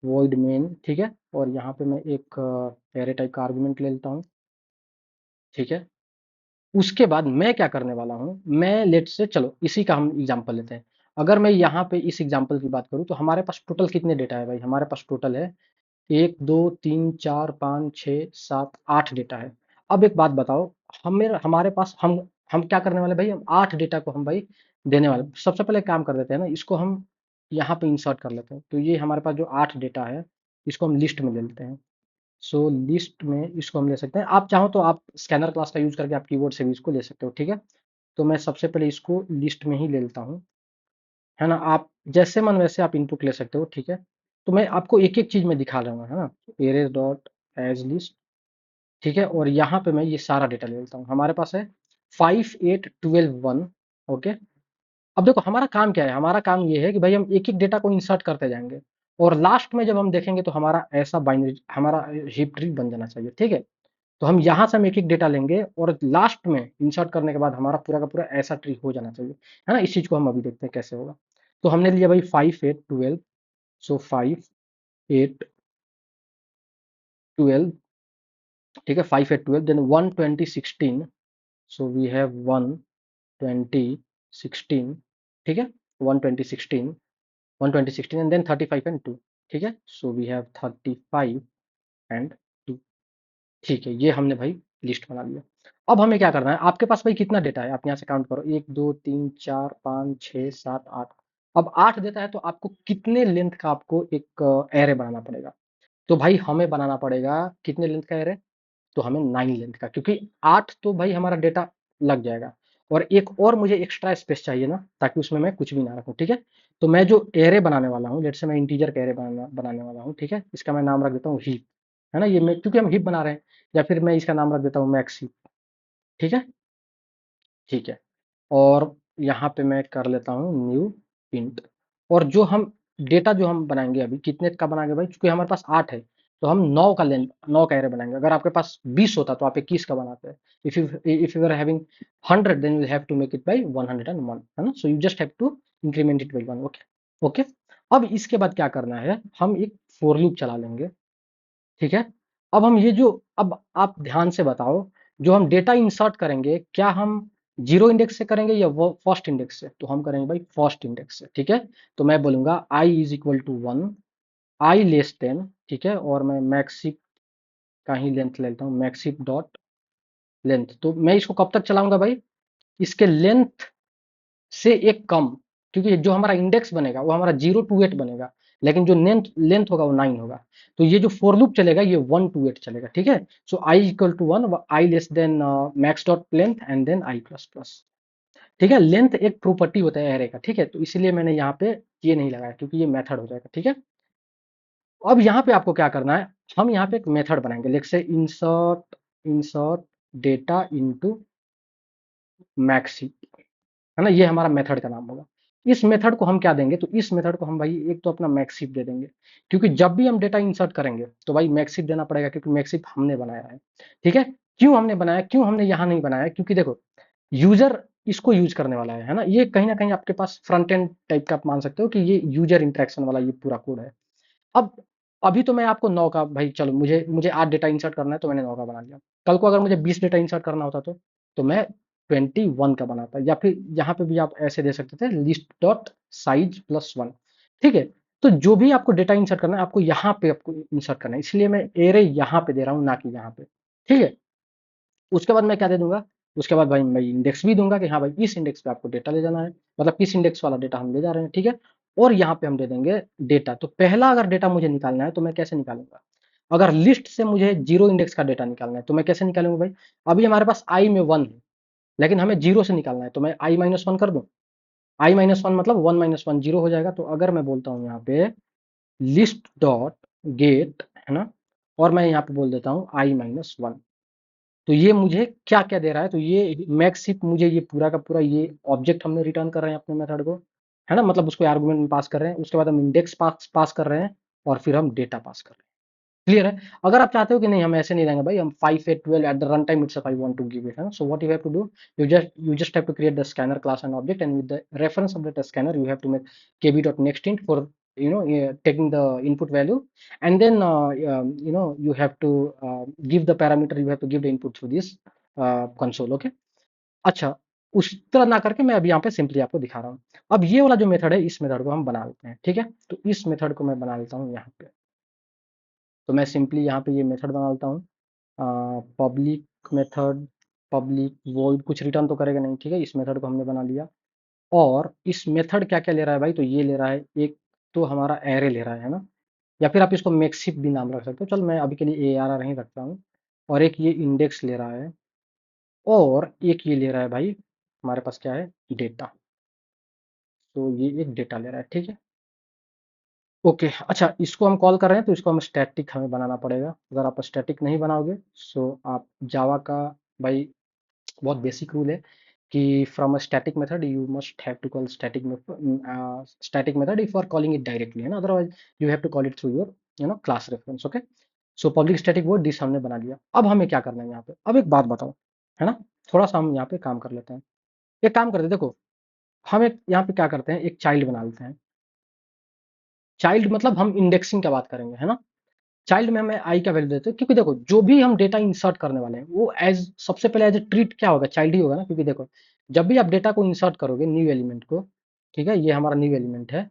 वॉइड मेन। ठीक है, और यहाँ पे मैं एक एरे टाइप का आर्गुमेंट ले लेता हूँ। ठीक है, उसके बाद मैं क्या करने वाला हूँ, मैं लेट से, चलो इसी का हम एग्जांपल लेते हैं। अगर मैं यहाँ पे इस एग्जांपल की बात करूँ तो हमारे पास टोटल कितने डेटा है भाई, हमारे पास टोटल है 1 2 3 4 5 6 7 8 डेटा है। अब एक बात बताओ, हमें हमारे पास हम क्या करने वाले भाई, हम 8 डेटा को हम भाई देने वाले। सबसे पहले काम कर देते हैं ना, इसको हम यहाँ पे इंसर्ट कर लेते हैं। तो ये हमारे पास जो 8 डेटा है इसको हम लिस्ट में ले लेते हैं। सो लिस्ट में इसको हम ले सकते हैं। आप चाहो तो आप स्कैनर क्लास का यूज करके आप कीबोर्ड से भी इसको ले सकते हो। ठीक है, तो मैं सबसे पहले इसको लिस्ट में ही ले लेता हूँ, है ना। आप जैसे मन वैसे आप इनपुट ले सकते हो। ठीक है, तो मैं आपको एक एक चीज में दिखा रहा हूँ, है ना। Arrays dot as list. ठीक है, और यहाँ पे मैं ये सारा डेटा ले लेता हूँ। हमारे पास है 5 8 12 1। ओके। अब देखो हमारा काम क्या है, हमारा काम ये है कि भाई हम एक एक डेटा को इंसर्ट करते जाएंगे और लास्ट में जब हम देखेंगे तो हमारा ऐसा बाइनरी, हमारा हीप ट्री बन जाना चाहिए। ठीक है, तो हम यहाँ से हम एक एक डेटा लेंगे और लास्ट में इंसर्ट करने के बाद हमारा पूरा का पूरा ऐसा ट्री हो जाना चाहिए, है ना। इस चीज को हम अभी देखते हैं कैसे होगा। तो हमने लिया भाई 5 8 12। सो 5 8 12। ठीक है, 5 8 12, देन 1 20 16। So we have 1 20 16। ठीक है, 1 20 16, 1 20 16 एंड देन 35 and 2। ठीक है, सो वी हैव 35 and 2। ठीक है, ये हमने भाई लिस्ट बना लिया। अब हमें क्या करना है, आपके पास भाई कितना डेटा है, आप यहाँ से काउंट करो, 1 2 3 4 5 6 7 8। अब 8 देता है तो आपको कितने लेंथ का आपको एक एरे बनाना पड़ेगा। तो भाई हमें बनाना पड़ेगा कितने लेंथ का एरे, तो हमें 9 लेंथ का, क्योंकि 8 तो भाई हमारा डेटा लग जाएगा। और एक और मुझे एक्स्ट्रा स्पेस चाहिए ना, ताकि उसमें मैं कुछ भी ना रखूं। ठीक है, तो मैं जो एरे बनाने वाला हूँ, लेट्स से मैं इंटीजर का एरे बनाने वाला हूँ। ठीक है, इसका मैं नाम रख देता हूँ हीप, है ना। ये मैं, क्योंकि हम हीप बना रहे हैं, या फिर मैं इसका नाम रख देता हूँ मैक्स हीप। ठीक है। ठीक है, और यहाँ पे मैं कर लेता हूँ न्यू इंट। और जो हम डेटा जो हम बनाएंगे अभी कितने का बनाएंगे भाई, क्योंकि हमारे पास 8 है तो हम 9 का लेंथ, 9 का एरे बनाएंगे। अगर आपके पास 20 होता तो आप 21 का बनाते हैं। If you are having 100 then you have to make it by 101, है ना। So you just have to increment it by 1। Okay. Okay, अब इसके बाद क्या करना है, हम एक फॉर लूप चला लेंगे। ठीक है, अब हम ये जो, अब आप ध्यान से बताओ, जो हम डेटा इंसर्ट करेंगे क्या हम जीरो इंडेक्स से करेंगे या वो फर्स्ट इंडेक्स से, तो हम करेंगे भाई फर्स्ट इंडेक्स से। ठीक है, तो मैं बोलूंगा i is equal to 1, I less than, ठीक है, और मैं मैक्सिप का ही लेंथ ले लेता हूँ, मैक्सिप डॉट लेंथ। तो मैं इसको कब तक चलाऊंगा भाई, इसके लेंथ से एक कम, क्योंकि जो हमारा इंडेक्स बनेगा वो हमारा 0 to 8 बनेगा, लेकिन जो लेंथ लेंथ होगा वो 9 होगा। तो ये जो फोर लूप चलेगा ये 1 to 8 चलेगा, ठीक है। So I equal to 1, I less than max dot length and then I plus plus, ठीक है। लेंथ एक प्रॉपर्टी होता है एरे का, ठीक है, तो इसलिए मैंने यहाँ पे ये नहीं लगाया क्योंकि ये मेथड हो जाएगा, ठीक है। अब यहाँ पे आपको क्या करना है, हम यहाँ पे एक मेथड बनाएंगे, let's say insert insert data into maxi, है ना, ये हमारा मेथड का नाम होगा। इस मेथड को हम क्या देंगे, तो इस मेथड को हम भाई एक तो अपना मैक्सिफ दे देंगे, क्योंकि जब भी हम डेटा इंसर्ट करेंगे तो भाई मैक्सिफ देना पड़ेगा, क्योंकि मैक्सिफ हमने बनाया है, ठीक है। क्यों हमने बनाया, क्यों हमने यहाँ नहीं बनाया, क्योंकि देखो यूजर इसको यूज करने वाला है ना, ये कहीं ना कहीं आपके पास फ्रंट एंड टाइप का आप मान सकते हो कि ये यूजर इंटरेक्शन वाला ये पूरा कोड है। अब अभी तो मैं आपको 9 का भाई, चलो मुझे मुझे 8 डेटा इंसर्ट करना है तो मैंने 9 का बना लिया। कल को अगर मुझे 20 डेटा इंसर्ट करना होता तो मैं 21 का बनाता, या फिर यहाँ पे भी आप ऐसे दे सकते थे लिस्ट डॉट साइज प्लस 1, ठीक है। तो जो भी आपको डेटा इंसर्ट करना है आपको यहाँ पे आपको इंसर्ट करना है, इसलिए मैं एरे यहाँ पे दे रहा हूँ ना कि यहाँ पे, ठीक है। उसके बाद मैं क्या दे दूंगा, उसके बाद भाई मैं इंडेक्स भी दूंगा कि हाँ भाई इस इंडेक्स पे आपको डेटा ले जाना है, मतलब किस इंडेक्स वाला डेटा हम ले जा रहे हैं, ठीक है। और यहाँ पे हम दे देंगे डेटा। तो पहला अगर डेटा मुझे निकालना है तो मैं कैसे निकालूंगा, अगर लिस्ट से मुझे 0 इंडेक्स का डेटा निकालना है तो मैं कैसे निकालूंगा भाई, अभी हमारे पास आई में 1 है, लेकिन हमें 0 से निकालना है, तो मैं आई माइनस वन कर दूं। आई माइनस वन मतलब 1 - 1 0 हो जाएगा। तो अगर मैं बोलता हूँ यहाँ पे लिस्ट डॉट गेट, है ना, और मैं यहाँ पे बोल देता हूँ i-1, तो ये मुझे क्या क्या दे रहा है, तो ये मैक्सिप मुझे ये पूरा का पूरा ये ऑब्जेक्ट हमने रिटर्न कर रहे हैं अपने मेथड को, है ना, मतलब उसको आर्गुमेंट में पास कर रहे हैं, उसके बाद हम इंडेक्स पास पास कर रहे हैं, और फिर हम डेटा पास कर रहे हैं। क्लियर है। अगर आप चाहते हो कि नहीं हम ऐसे नहीं रहेंगे भाई, हम 5 8 12 at the run time it's I want to give it, है ना, so what you have to do, you just have to create the scanner class and object, and with the reference of the scanner you have to make kb.nextInt for taking the input value, and then you have to give the parameter, you have to give the input through this console, okay। अच्छा, उस तरह ना करके मैं अभी यहाँ पे simply आपको दिखा रहा हूँ। अब ये वाला जो मेथड है इस मेथड को हम बना लेते हैं, ठीक है। तो इस मेथड को मैं बना लेता हूँ यहाँ पे, तो मैं सिंपली यहाँ पे ये मेथड बना लेता हूँ, पब्लिक मेथड, पब्लिक वॉइड, कुछ रिटर्न तो करेगा नहीं, ठीक है। इस मेथड को हमने बना लिया, और इस मेथड क्या क्या ले रहा है भाई, तो ये ले रहा है एक तो हमारा एरे ले रहा है ना, या फिर आप इसको मैक्सिप भी नाम रख सकते हो, चल मैं अभी के लिए ARR ही रखता हूँ। और एक ये इंडेक्स ले रहा है, और एक ये ले रहा है भाई हमारे पास क्या है, डेटा। तो ये एक डेटा ले रहा है, ठीक है। ओके, अच्छा इसको हम कॉल कर रहे हैं तो इसको हम स्टैटिक हमें बनाना पड़ेगा। अगर आप स्टैटिक नहीं बनाओगे सो आप जावा का भाई बहुत बेसिक रूल है कि from a static method you must have to call static method if you are calling it directly, है ना, otherwise you have to call it through your class reference, okay. So public static void this हमने बना लिया। अब हमें क्या करना है यहाँ पे, अब एक बात बताओ, है ना, थोड़ा सा हम यहाँ पे काम कर लेते हैं। एक काम करते हैं, देखो हम एक यहाँ पे क्या करते हैं, एक चाइल्ड बना लेते हैं। चाइल्ड मतलब हम इंडेक्सिंग का बात करेंगे, है ना। चाइल्ड में हमें आई का वैल्यू देते हैं, क्योंकि देखो जो भी हम डेटा इंसर्ट करने वाले हैं वो एज सबसे पहले एज ए ट्रीट क्या होगा, चाइल्ड ही होगा ना, क्योंकि देखो जब भी आप डेटा को इंसर्ट करोगे न्यू एलिमेंट को, ठीक है, ये हमारा न्यू एलिमेंट है,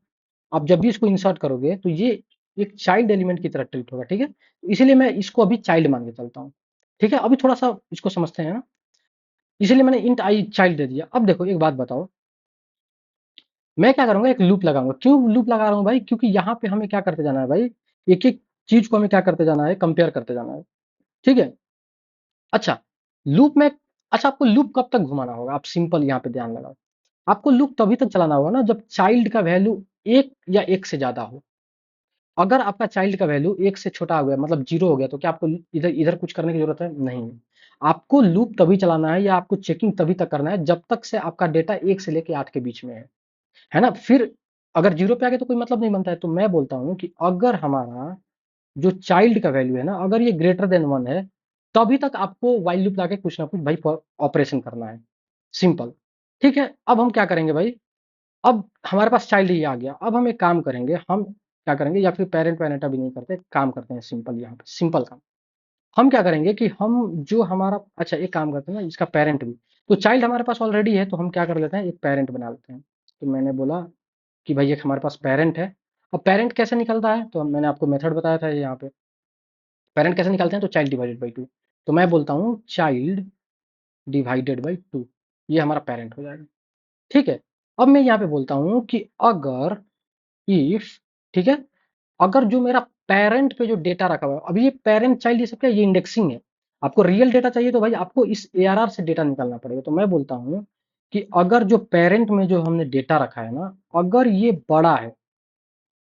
आप जब भी इसको इंसर्ट करोगे तो ये एक चाइल्ड एलिमेंट की तरह ट्रीट होगा, ठीक है। इसलिए मैं इसको अभी चाइल्ड मान के चलता हूँ, ठीक है। अभी थोड़ा सा इसको समझते हैं ना, इसलिए मैंने इंट आई चाइल्ड दे दिया। अब देखो एक बात बताओ, मैं क्या करूंगा, एक लूप लगाऊंगा। क्यों लूप लगा रहा हूँ भाई, क्योंकि यहाँ पे हमें क्या करते जाना है भाई, एक एक चीज को हमें क्या करते जाना है, कंपेयर करते जाना है, ठीक है। अच्छा, लूप में, अच्छा आपको लूप कब तक घुमाना होगा, आप सिंपल यहाँ पे ध्यान लगाओ। आपको लूप तभी तक चलाना होगा ना जब चाइल्ड का वैल्यू एक या एक से ज्यादा हो। अगर आपका चाइल्ड का वैल्यू एक से छोटा हो गया, मतलब 0 हो गया, तो क्या आपको इधर इधर कुछ करने की जरूरत है, नहीं। आपको लूप तभी चलाना है या आपको चेकिंग तभी तक करना है जब तक से आपका डेटा 1 से लेके 8 के बीच में है ना। फिर अगर 0 पे आ गया तो कोई मतलब नहीं बनता है। तो मैं बोलता हूँ कि अगर हमारा जो चाइल्ड का वैल्यू है ना, अगर ये ग्रेटर देन 1 है, तभी तक आपको व्हाइल लूप लाके कुछ ना कुछ भाई ऑपरेशन करना है, सिंपल, ठीक है। अब हम क्या करेंगे भाई, अब हमारे पास चाइल्ड ही आ गया, अब हम एक काम करेंगे, हम क्या करेंगे, या फिर पेरेंट पैरेंट अभी नहीं करते, काम करते हैं सिंपल, यहाँ पे सिंपल काम हम क्या करेंगे कि हम जो हमारा, अच्छा एक काम करते हैं ना, इसका पेरेंट भी, तो चाइल्ड हमारे पास ऑलरेडी है तो हम क्या कर लेते हैं, एक पेरेंट बना लेते हैं। तो मैंने बोला कि भाई एक हमारे पास पेरेंट है। अब पेरेंट कैसे निकलता है, तो मैंने आपको मेथड बताया था यहाँ पे। पेरेंट कैसे निकालते हैं, तो चाइल्ड डिवाइडेड बाई 2। तो मैं बोलता हूँ चाइल्ड डिवाइडेड बाई 2, ये हमारा पेरेंट हो जाएगा। ठीक है, अब मैं यहाँ पे बोलता हूँ कि अगर इफ, ठीक है, अगर जो मेरा पेरेंट पे जो डेटा रखा हुआ है, अभी ये पेरेंट चाइल्ड ये सब क्या, ये इंडेक्सिंग है। आपको रियल डेटा चाहिए तो भाई आपको इस ARR से डेटा निकालना पड़ेगा। तो मैं बोलता हूँ कि अगर जो पेरेंट में जो हमने डेटा रखा है ना, अगर ये बड़ा है,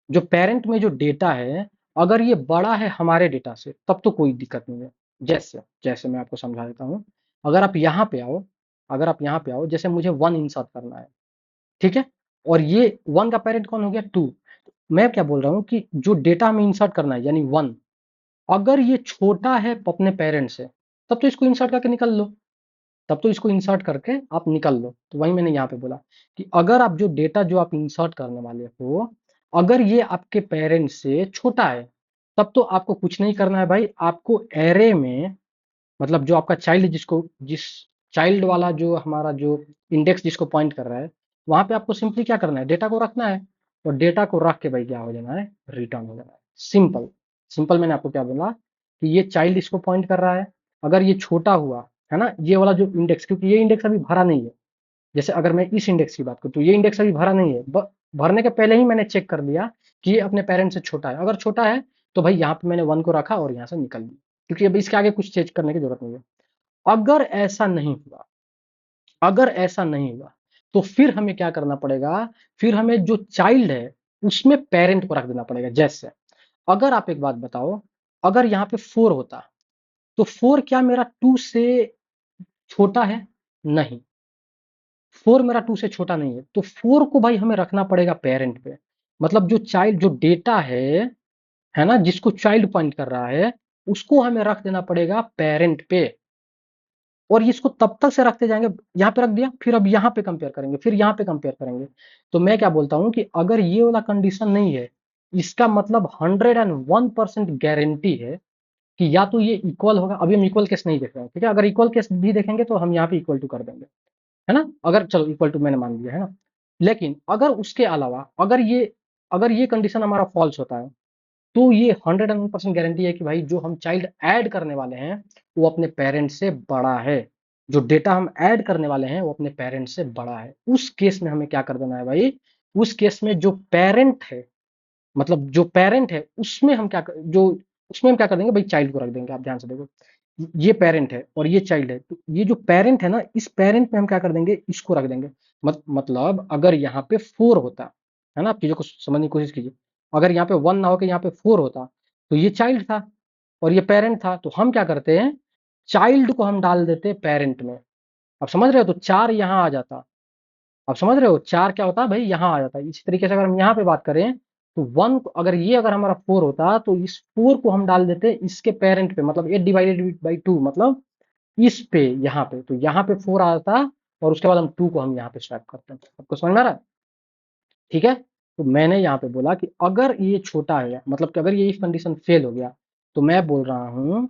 जो पेरेंट में जो डेटा है, अगर ये बड़ा है हमारे डेटा से, तब तो कोई दिक्कत नहीं है। जैसे जैसे मैं आपको समझा देता हूँ। अगर आप यहाँ पे आओ, अगर आप यहाँ पे आओ, जैसे मुझे 1 इंसर्ट करना है, ठीक है, और ये 1 का पेरेंट कौन हो गया, 2। मैं क्या बोल रहा हूँ कि जो डेटा हमें इंसर्ट करना है यानी 1, अगर ये छोटा है अपने पेरेंट से, तब तो इसको इंसर्ट करके निकल लो, तब तो इसको इंसर्ट करके आप निकल लो। तो वही मैंने यहाँ पे बोला कि अगर आप जो डेटा जो आप इंसर्ट करने वाले हो, अगर ये आपके पेरेंट से छोटा है, तब तो आपको कुछ नहीं करना है भाई। आपको एरे में, मतलब जो आपका चाइल्ड, जिसको जिस चाइल्ड वाला जो हमारा जो इंडेक्स जिसको पॉइंट कर रहा है, वहां पे आपको सिंपली क्या करना है, डेटा को रखना है। और डेटा को रख के भाई क्या हो जाना है, रिटर्न हो जाना है। Simple simple. मैंने आपको क्या बोला कि ये चाइल्ड इसको पॉइंट कर रहा है, अगर ये छोटा हुआ है ना, ये वाला जो इंडेक्स, क्योंकि ये इंडेक्स अभी भरा नहीं है। जैसे अगर मैं इस इंडेक्स की बात करूँ, तो ये इंडेक्स अभी भरा नहीं है। भरने के पहले ही मैंने चेक कर लिया कि ये अपने पेरेंट से छोटा है। अगर छोटा है तो भाई यहाँ पे मैंने 1 को रखा और यहाँ से निकल लिया, क्योंकि अब इसके आगे कुछ चेंज करने की जरूरत नहीं है। अगर ऐसा नहीं हुआ, अगर ऐसा नहीं हुआ, तो फिर हमें क्या करना पड़ेगा, फिर हमें जो चाइल्ड है उसमें पेरेंट को रख देना पड़ेगा। जैसे अगर आप एक बात बताओ, अगर यहाँ पे 4 होता, तो 4 क्या मेरा 2 से छोटा है, नहीं, 4 मेरा 2 से छोटा नहीं है। तो 4 को भाई हमें रखना पड़ेगा पेरेंट पे। मतलब जो चाइल्ड जो डेटा है ना, जिसको चाइल्ड पॉइंट कर रहा है, उसको हमें रख देना पड़ेगा पेरेंट पे। और इसको तब तक से रखते जाएंगे, यहाँ पे रख दिया, फिर अब यहाँ पे कंपेयर करेंगे, फिर यहाँ पे कंपेयर करेंगे। तो मैं क्या बोलता हूँ कि अगर ये वाला कंडीशन नहीं है, इसका मतलब 101% गारंटी है कि या तो ये इक्वल होगा। अभी हम इक्वल केस नहीं देख रहे हैं, ठीक है। अगर इक्वल केस भी देखेंगे तो हम यहाँ पे इक्वल टू कर देंगे, है ना। अगर चलो इक्वल टू मैंने मान लिया, है ना। लेकिन अगर उसके अलावा, अगर ये कंडीशन हमारा फॉल्स होता है, तो ये 101% गारंटी है कि भाई जो हम चाइल्ड ऐड करने वाले हैं वो अपने पेरेंट से बड़ा है। जो डेटा हम ऐड करने वाले हैं वो अपने पेरेंट से बड़ा है। उस केस में हमें क्या कर देना है भाई, उस केस में जो पेरेंट है, मतलब जो पेरेंट है उसमें हम क्या जो उसमें हम क्या कर देंगे भाई, चाइल्ड को रख देंगे। आप ध्यान से देखो, ये पेरेंट है और ये चाइल्ड है, तो ये जो पेरेंट है ना, इस पेरेंट में हम क्या कर देंगे, इसको रख देंगे। मतलब अगर यहाँ पे 4 होता, है ना, आप चीजों को समझने की कोशिश कीजिए। अगर यहाँ पे 1 ना होकर यहाँ पे 4 होता, तो ये चाइल्ड था और ये पेरेंट था। तो हम क्या करते हैं, चाइल्ड को हम डाल देते पेरेंट में। आप समझ रहे हो, तो 4 यहाँ आ जाता। आप समझ रहे हो, 4 क्या होता है भाई, यहाँ आ जाता है। इसी तरीके से अगर हम यहाँ पे बात करें, तो 1 अगर ये अगर हमारा 4 होता, तो इस 4 को हम डाल देते इसके पेरेंट पे, मतलब 8 डिवाइडेड बाई 2, मतलब इस पे, यहाँ पे। तो यहाँ पे 4 आ जाता और उसके बाद हम 2 को हम यहाँ पे स्वैप करते हैं। आपको समझ में आ रहा है, ठीक है। तो मैंने यहाँ पे बोला कि अगर ये छोटा है, मतलब कि अगर ये इफ कंडीशन फेल हो गया, तो मैं बोल रहा हूँ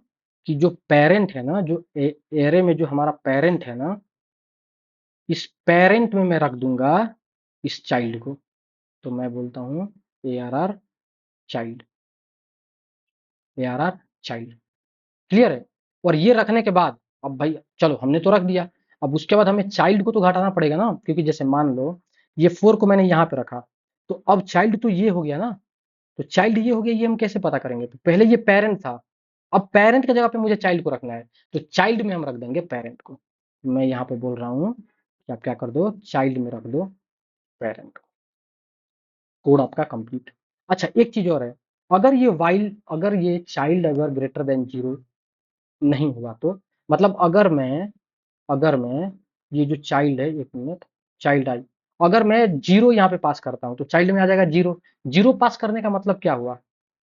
कि जो पेरेंट है ना, जो एरे में जो हमारा पेरेंट है ना, इस पेरेंट में मैं रख दूंगा इस चाइल्ड को। तो मैं बोलता हूँ ARR child, ARR child. Clear है। और ये रखने के बाद, अब भाई चलो हमने तो रख दिया, अब उसके बाद हमें चाइल्ड को तो घटाना पड़ेगा ना, क्योंकि जैसे मान लो ये 4 को मैंने यहाँ पे रखा, तो अब चाइल्ड तो ये हो गया ना। तो चाइल्ड ये हो गया, ये हम कैसे पता करेंगे, तो पहले ये पेरेंट था, अब पेरेंट की जगह पे मुझे चाइल्ड को रखना है, तो चाइल्ड में हम रख देंगे पेरेंट को। मैं यहाँ पे बोल रहा हूँ कि आप क्या कर दो, चाइल्ड में रख दो पेरेंट को। कोड आपका कंप्लीट। अच्छा एक चीज और है, अगर ये चाइल्ड अगर ग्रेटर देन 0 नहीं हुआ, तो मतलब अगर मैं ये जो चाइल्ड है, एक मिनट, चाइल्ड आई, अगर मैं 0 यहाँ पे पास करता हूँ, तो चाइल्ड में आ जाएगा 0। 0 पास करने का मतलब क्या हुआ,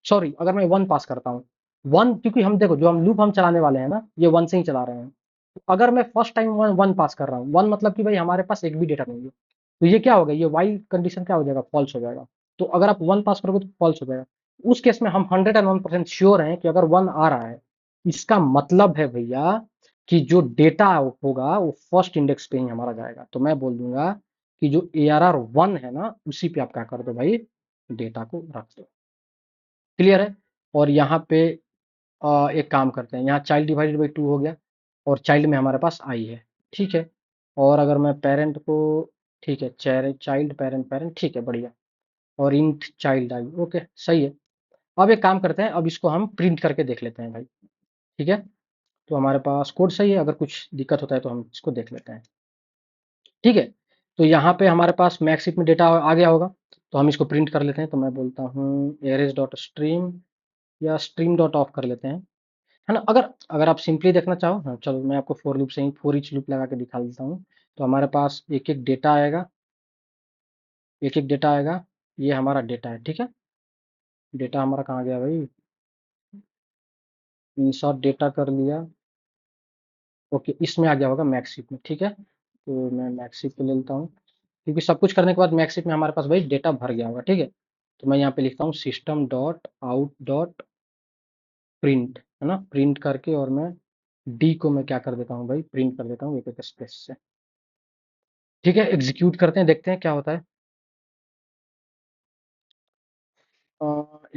सॉरी, अगर मैं 1 पास करता हूँ, 1, क्योंकि हम देखो जो हम लूप हम चलाने वाले हैं ना, ये 1 से ही चला रहे हैं। तो अगर मैं फर्स्ट टाइम 1 पास कर रहा हूँ, 1 मतलब कि भाई हमारे पास एक भी डेटा नहीं है, तो ये क्या होगा, ये वाई कंडीशन क्या हो जाएगा, फॉल्स हो जाएगा। तो अगर आप 1 पास करोगे तो फॉल्स हो जाएगा। उस केस में हम 101% श्योर हैं कि अगर 1 आ रहा है, इसका मतलब है भैया कि जो डेटा होगा वो फर्स्ट इंडेक्स पे ही हमारा जाएगा। तो मैं बोल दूंगा कि जो ARR 1 है ना, उसी पे आप क्या कर दो भाई, डेटा को रख दो। क्लियर है? और यहाँ पे एक काम करते हैं, यहाँ चाइल्ड डिवाइडेड बाई 2 हो गया और चाइल्ड में हमारे पास आई है, ठीक है। और अगर मैं पेरेंट को, ठीक है, चाइल्ड पेरेंट पेरेंट, ठीक है, बढ़िया। और इंट चाइल्ड आई, ओके, सही है। अब एक काम करते हैं, अब इसको हम प्रिंट करके देख लेते हैं भाई, ठीक है। तो हमारे पास कोड सही है, अगर कुछ दिक्कत होता है तो हम इसको देख लेते हैं, ठीक है। तो यहाँ पे हमारे पास मैक्सिप में डेटा आ गया होगा, तो हम इसको प्रिंट कर लेते हैं। तो मैं बोलता हूँ एरेज डॉट स्ट्रीम या स्ट्रीम डॉट ऑफ कर लेते हैं, है ना। अगर अगर आप सिंपली देखना चाहो, हाँ, चलो मैं आपको फॉर लूप से ही फॉर ईच लूप लगा के दिखा देता हूँ। तो हमारे पास एक एक डेटा आएगा, एक एक डेटा आएगा, ये हमारा डेटा है, ठीक है। डेटा हमारा कहाँ गया भाई, इंसर्ट डेटा कर लिया, ओके, इसमें आ गया होगा मैक्सिप में, ठीक है। तो मैं मैक्सिप पे ले लेता हूँ, क्योंकि सब कुछ करने के बाद मैक्सिप में हमारे पास भाई डेटा भर गया होगा, ठीक है। तो मैं यहाँ पे लिखता हूँ system dot out dot print, है ना, प्रिंट करके, और मैं डी को मैं क्या कर देता हूँ भाई, प्रिंट कर देता हूँ एक एक स्पेस से, ठीक है। एग्जीक्यूट करते हैं, देखते हैं क्या होता है।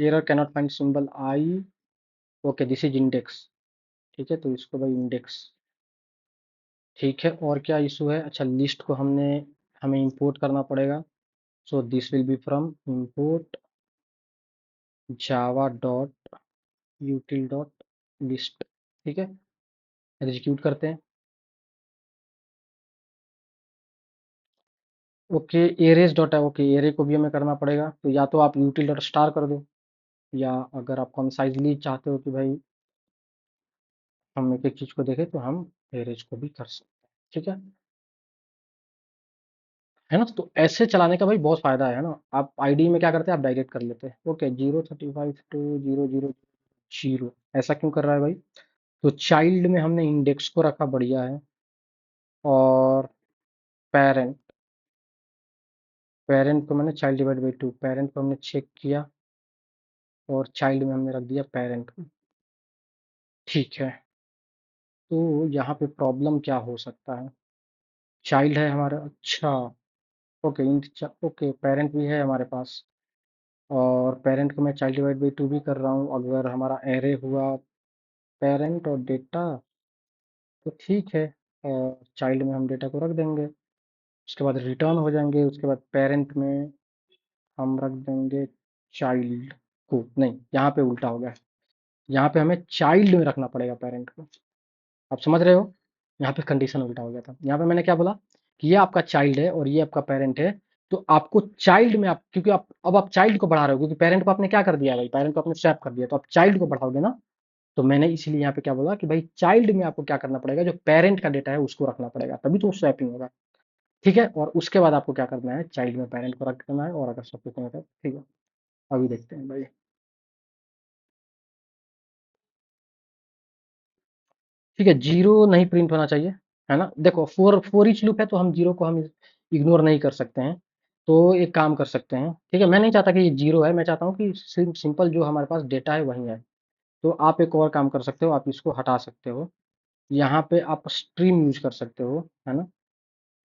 Error cannot find symbol I, okay, this is index, ठीक है। तो इसको भाई इंडेक्स, ठीक है। और क्या इशू है, अच्छा, लिस्ट को हमें इंपोर्ट करना पड़ेगा। सो this will B from import Java dot util dot list, ठीक है। एग्जीक्यूट करते हैं, ओके। एरेज डॉट है, ओके, एरे को भी हमें करना पड़ेगा। तो या तो आप यूटिल डॉट स्टार कर दो, या अगर आप कंसाइजली चाहते हो कि भाई हम एक एक चीज को देखें, तो हम एरेज को भी कर सकते हैं, ठीक है ना। तो ऐसे चलाने का भाई बहुत फायदा है ना। आप आईडी में क्या करते हैं, आप डायरेक्ट कर लेते हैं, ओके, 035 to 000, ऐसा क्यों कर रहा है भाई। तो चाइल्ड में हमने इंडेक्स को रखा, बढ़िया है। और पेरेंट, पेरेंट को मैंने चाइल्ड डिवाइड बाई 2, पेरेंट को हमने चेक किया, और चाइल्ड में हमने रख दिया पेरेंट को, ठीक है। तो यहाँ पे प्रॉब्लम क्या हो सकता है, चाइल्ड है हमारा, अच्छा, ओके, इंट, ओके, पेरेंट भी है हमारे पास, और पेरेंट को मैं चाइल्ड डिवाइड बाई 2 भी कर रहा हूँ। अगर हमारा एरे हुआ पेरेंट और डेटा, तो ठीक है, और चाइल्ड में हम डेटा को रख देंगे, उसके बाद रिटर्न हो जाएंगे। उसके बाद पेरेंट में हम रख देंगे चाइल्ड को, नहीं, यहाँ पे उल्टा हो गया, यहाँ पे हमें चाइल्ड में रखना पड़ेगा पेरेंट को, आप समझ रहे हो। यहाँ पे कंडीशन उल्टा हो गया था। यहाँ पे मैंने क्या बोला कि ये आपका चाइल्ड है और ये आपका पेरेंट है, तो आपको चाइल्ड में, आप क्योंकि आप अब आप चाइल्ड को बढ़ा रहे हो, क्योंकि पेरेंट को आपने क्या कर दिया भाई, पेरेंट को आपने स्वैप कर दिया, तो आप चाइल्ड को बढ़ाओगे ना। तो मैंने इसीलिए यहाँ पे क्या बोला कि भाई चाइल्ड में आपको क्या करना पड़ेगा, जो पेरेंट का डेटा है उसको रखना पड़ेगा, तभी तो स्वैपिंग होगा, ठीक है। और उसके बाद आपको क्या करना है, चाइल्ड में पेरेंट को रख देना है, और अगर सब कुछ नहीं होता है, ठीक है। अभी देखते हैं भाई, ठीक है, जीरो नहीं प्रिंट होना चाहिए, है ना। देखो, फोर फोर ईच लूप है, तो हम जीरो को हम इग्नोर नहीं कर सकते हैं। तो एक काम कर सकते हैं, ठीक है, मैं नहीं चाहता कि ये जीरो है, मैं चाहता हूँ कि सिंपल जो हमारे पास डेटा है वही है। तो आप एक और काम कर सकते हो, आप इसको हटा सकते हो, यहाँ पे आप स्ट्रीम यूज कर सकते हो, है ना।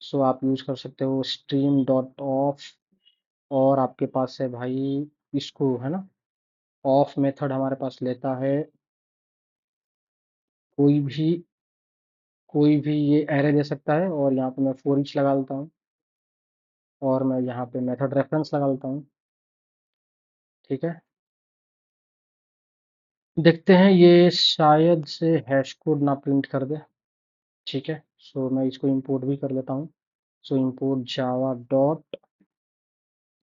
सो आप यूज कर सकते हो स्ट्रीम डॉट ऑफ, और आपके पास है भाई इसको, है ना, ऑफ मेथड हमारे पास लेता है कोई भी, कोई भी ये एरे दे सकता है, और यहाँ पे मैं फोर ईच लगा देता हूँ, और मैं यहाँ पे मेथड रेफरेंस लगा देता हूँ, ठीक है। देखते हैं, ये शायद से हैश कोड ना प्रिंट कर दे, ठीक है। सो मैं इसको इंपोर्ट भी कर लेता हूँ। So import Java dot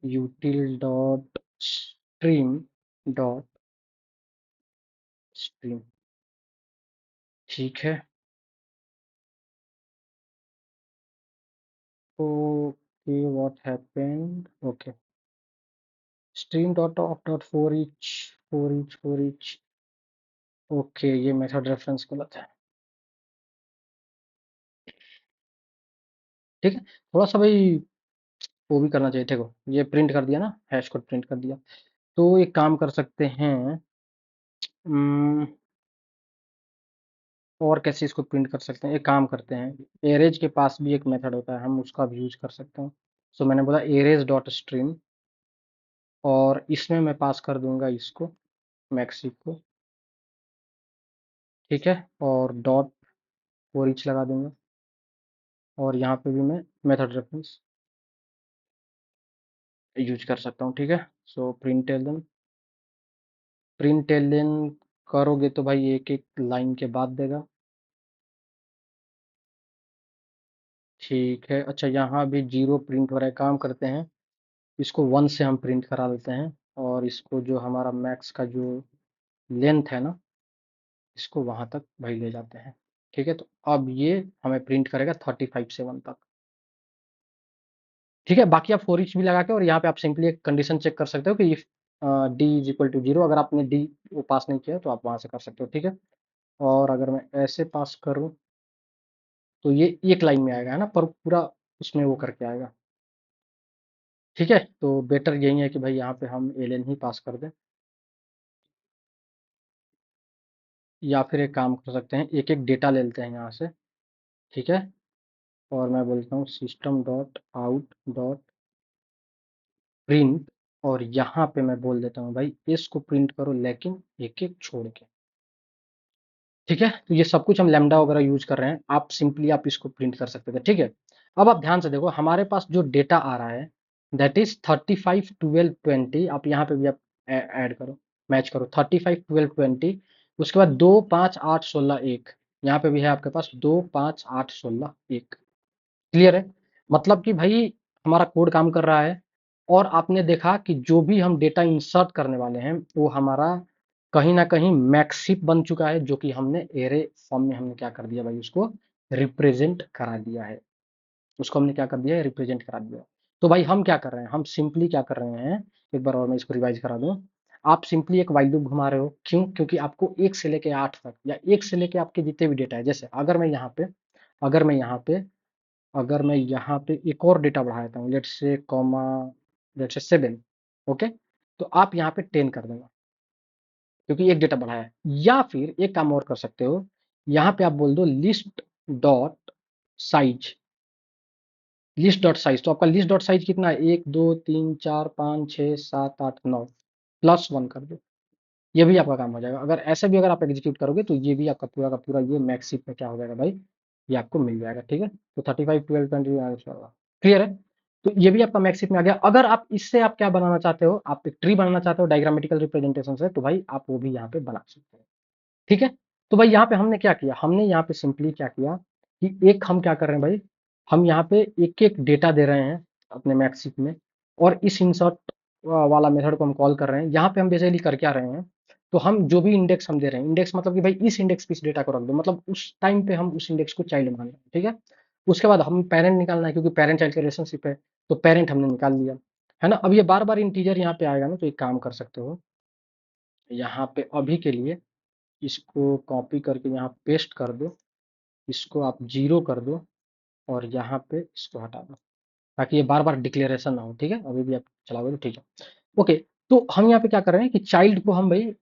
util dot stream dot stream, ठीक है। Okay, what happened, okay, stream dot of dot for each, okay, ये मेथड रेफरेंस गलत है, ठीक है। थोड़ा सा भाई वो भी करना चाहिए, देखो ये प्रिंट कर दिया ना, हैश कोड प्रिंट कर दिया। तो एक काम कर सकते हैं, उम्म, और कैसे इसको प्रिंट कर सकते हैं, एक काम करते हैं, एरेज के पास भी एक मेथड होता है, हम उसका भी यूज कर सकते हैं। सो मैंने बोला एरेज डॉट स्ट्रीम, और इसमें मैं पास कर दूंगा इसको, मैक्सिप को, ठीक है, और डॉट फॉर ईच लगा दूंगा, और यहाँ पे भी मैं मेथड रेफरेंस यूज कर सकता हूँ, ठीक है। सो प्रिंट एलन करोगे तो भाई एक एक लाइन के बाद देगा, ठीक है। अच्छा, यहाँ भी जीरो प्रिंट हो रहा है, काम करते हैं इसको वन से हम प्रिंट करा लेते हैं, और इसको जो हमारा मैक्स का जो लेंथ है ना, इसको वहां तक भाई ले जाते हैं, ठीक है। तो अब ये हमें प्रिंट करेगा 35 से 1 तक, ठीक है। बाकी आप फोर ईच भी लगा के, और यहाँ पे आप सिंपली एक कंडीशन चेक कर सकते हो कि if D is equal to zero, अगर आपने डी वो पास नहीं किया तो आप वहां से कर सकते हो, ठीक है। और अगर मैं ऐसे पास करूँ तो ये एक लाइन में आएगा, है ना, पर पूरा उसमें वो करके आएगा, ठीक है। तो बेटर यही है कि भाई यहाँ पे हम एलियन ही पास कर दें, या फिर एक काम कर सकते हैं, एक एक डेटा ले लेते हैं यहाँ से, ठीक है। और मैं बोलता हूँ system dot out dot print, और यहाँ पे मैं बोल देता हूँ भाई इसको प्रिंट करो लेकिन एक एक छोड़ के, ठीक है। तो ये सब कुछ हम लैम्डा वगैरह यूज कर रहे हैं, आप सिंपली आप इसको प्रिंट कर सकते थे, ठीक है। अब आप ध्यान से देखो, हमारे पास जो डेटा आ रहा है दैट इज 35 12 20, आप यहाँ पे भी आप ऐड करो, मैच करो 35 12 20, उसके बाद 2 5 8 16 1, यहाँ पे भी है आपके पास 2 5 8 16 1, क्लियर है। मतलब कि भाई हमारा कोड काम कर रहा है, और आपने देखा कि जो भी हम डेटा इंसर्ट करने वाले हैं वो हमारा कहीं ना कहीं मैक्सिप बन चुका है, जो कि हमने एरे फॉर्म में हमने क्या कर दिया भाई, उसको रिप्रेजेंट करा दिया है, उसको हमने क्या कर दिया है, रिप्रेजेंट करा दिया है। तो भाई हम क्या कर रहे हैं, हम सिंपली क्या कर रहे हैं, एक बार और मैं इसको रिवाइज करा दूं। आप सिंपली एक वाइल लूप घुमा रहे हो, क्यों, क्योंकि आपको एक से लेके 8 तक, या एक से लेके आपके जितने भी डेटा है, जैसे अगर मैं यहाँ पे अगर मैं यहाँ पे एक और डेटा बढ़ा देता हूँ, लेट्स से 7, ओके, तो आप यहाँ पे 10 कर देना, क्योंकि एक डेटा बढ़ाया है। या फिर एक काम और कर सकते हो, यहाँ पे आप बोल दो dot size list dot size, तो आपका लिस्ट डॉट साइज कितना है, 1 2 3 4 5 6 7 8 9, +1 कर दो, ये भी आपका काम हो जाएगा। अगर ऐसे भी अगर आप एग्जीक्यूट करोगे तो ये भी आपका पूरा का पूरा ये मैक्सिप में क्या हो जाएगा भाई, ये आपको मिल जाएगा, ठीक है। तो 35 12 20 क्लियर है। तो ये भी आपका मैक्सिप में आ गया। अगर आप इससे आप क्या बनाना चाहते हो, आप एक ट्री बनाना चाहते हो डायग्रामेटिकल रिप्रेजेंटेशन से, तो भाई आप वो भी यहाँ पे बना सकते हो, ठीक है। तो भाई यहाँ पे हमने क्या किया, हमने यहाँ पे सिंपली क्या किया कि एक हम क्या कर रहे हैं भाई, हम यहाँ पे एक एक डेटा दे रहे हैं अपने मैक्सिप में, और इस इंसर्ट वाला मेथड को हम कॉल कर रहे हैं। यहाँ पे हम बेसिकली कर क्या रहे हैं, तो हम जो भी इंडेक्स हम दे रहे हैं, इंडेक्स मतलब कि भाई इस इंडेक्स पे इस डेटा को रख दो, मतलब उस टाइम पे हम उस इंडेक्स को चाइल्ड मान रहे हैं, ठीक है। उसके बाद हम पेरेंट निकालना है, क्योंकि पेरेंट चाइल्ड का रिलेशनशिप है, तो पेरेंट हमने निकाल लिया, है ना। अब ये बार बार इंटीजर यहाँ पे आएगा ना, तो एक काम कर सकते हो, यहाँ पे अभी के लिए इसको कॉपी करके यहाँ पेस्ट कर दो, इसको आप 0 कर दो, और यहाँ पे इसको हटा दो, ताकि ये बार बार डिक्लेरेशन ना हो, ठीक है। अभी भी आप चलाओगे तो ठीक है, ओके। तो हम यहाँ पे क्या कर रहे हैं कि चाइल्ड को हम भाई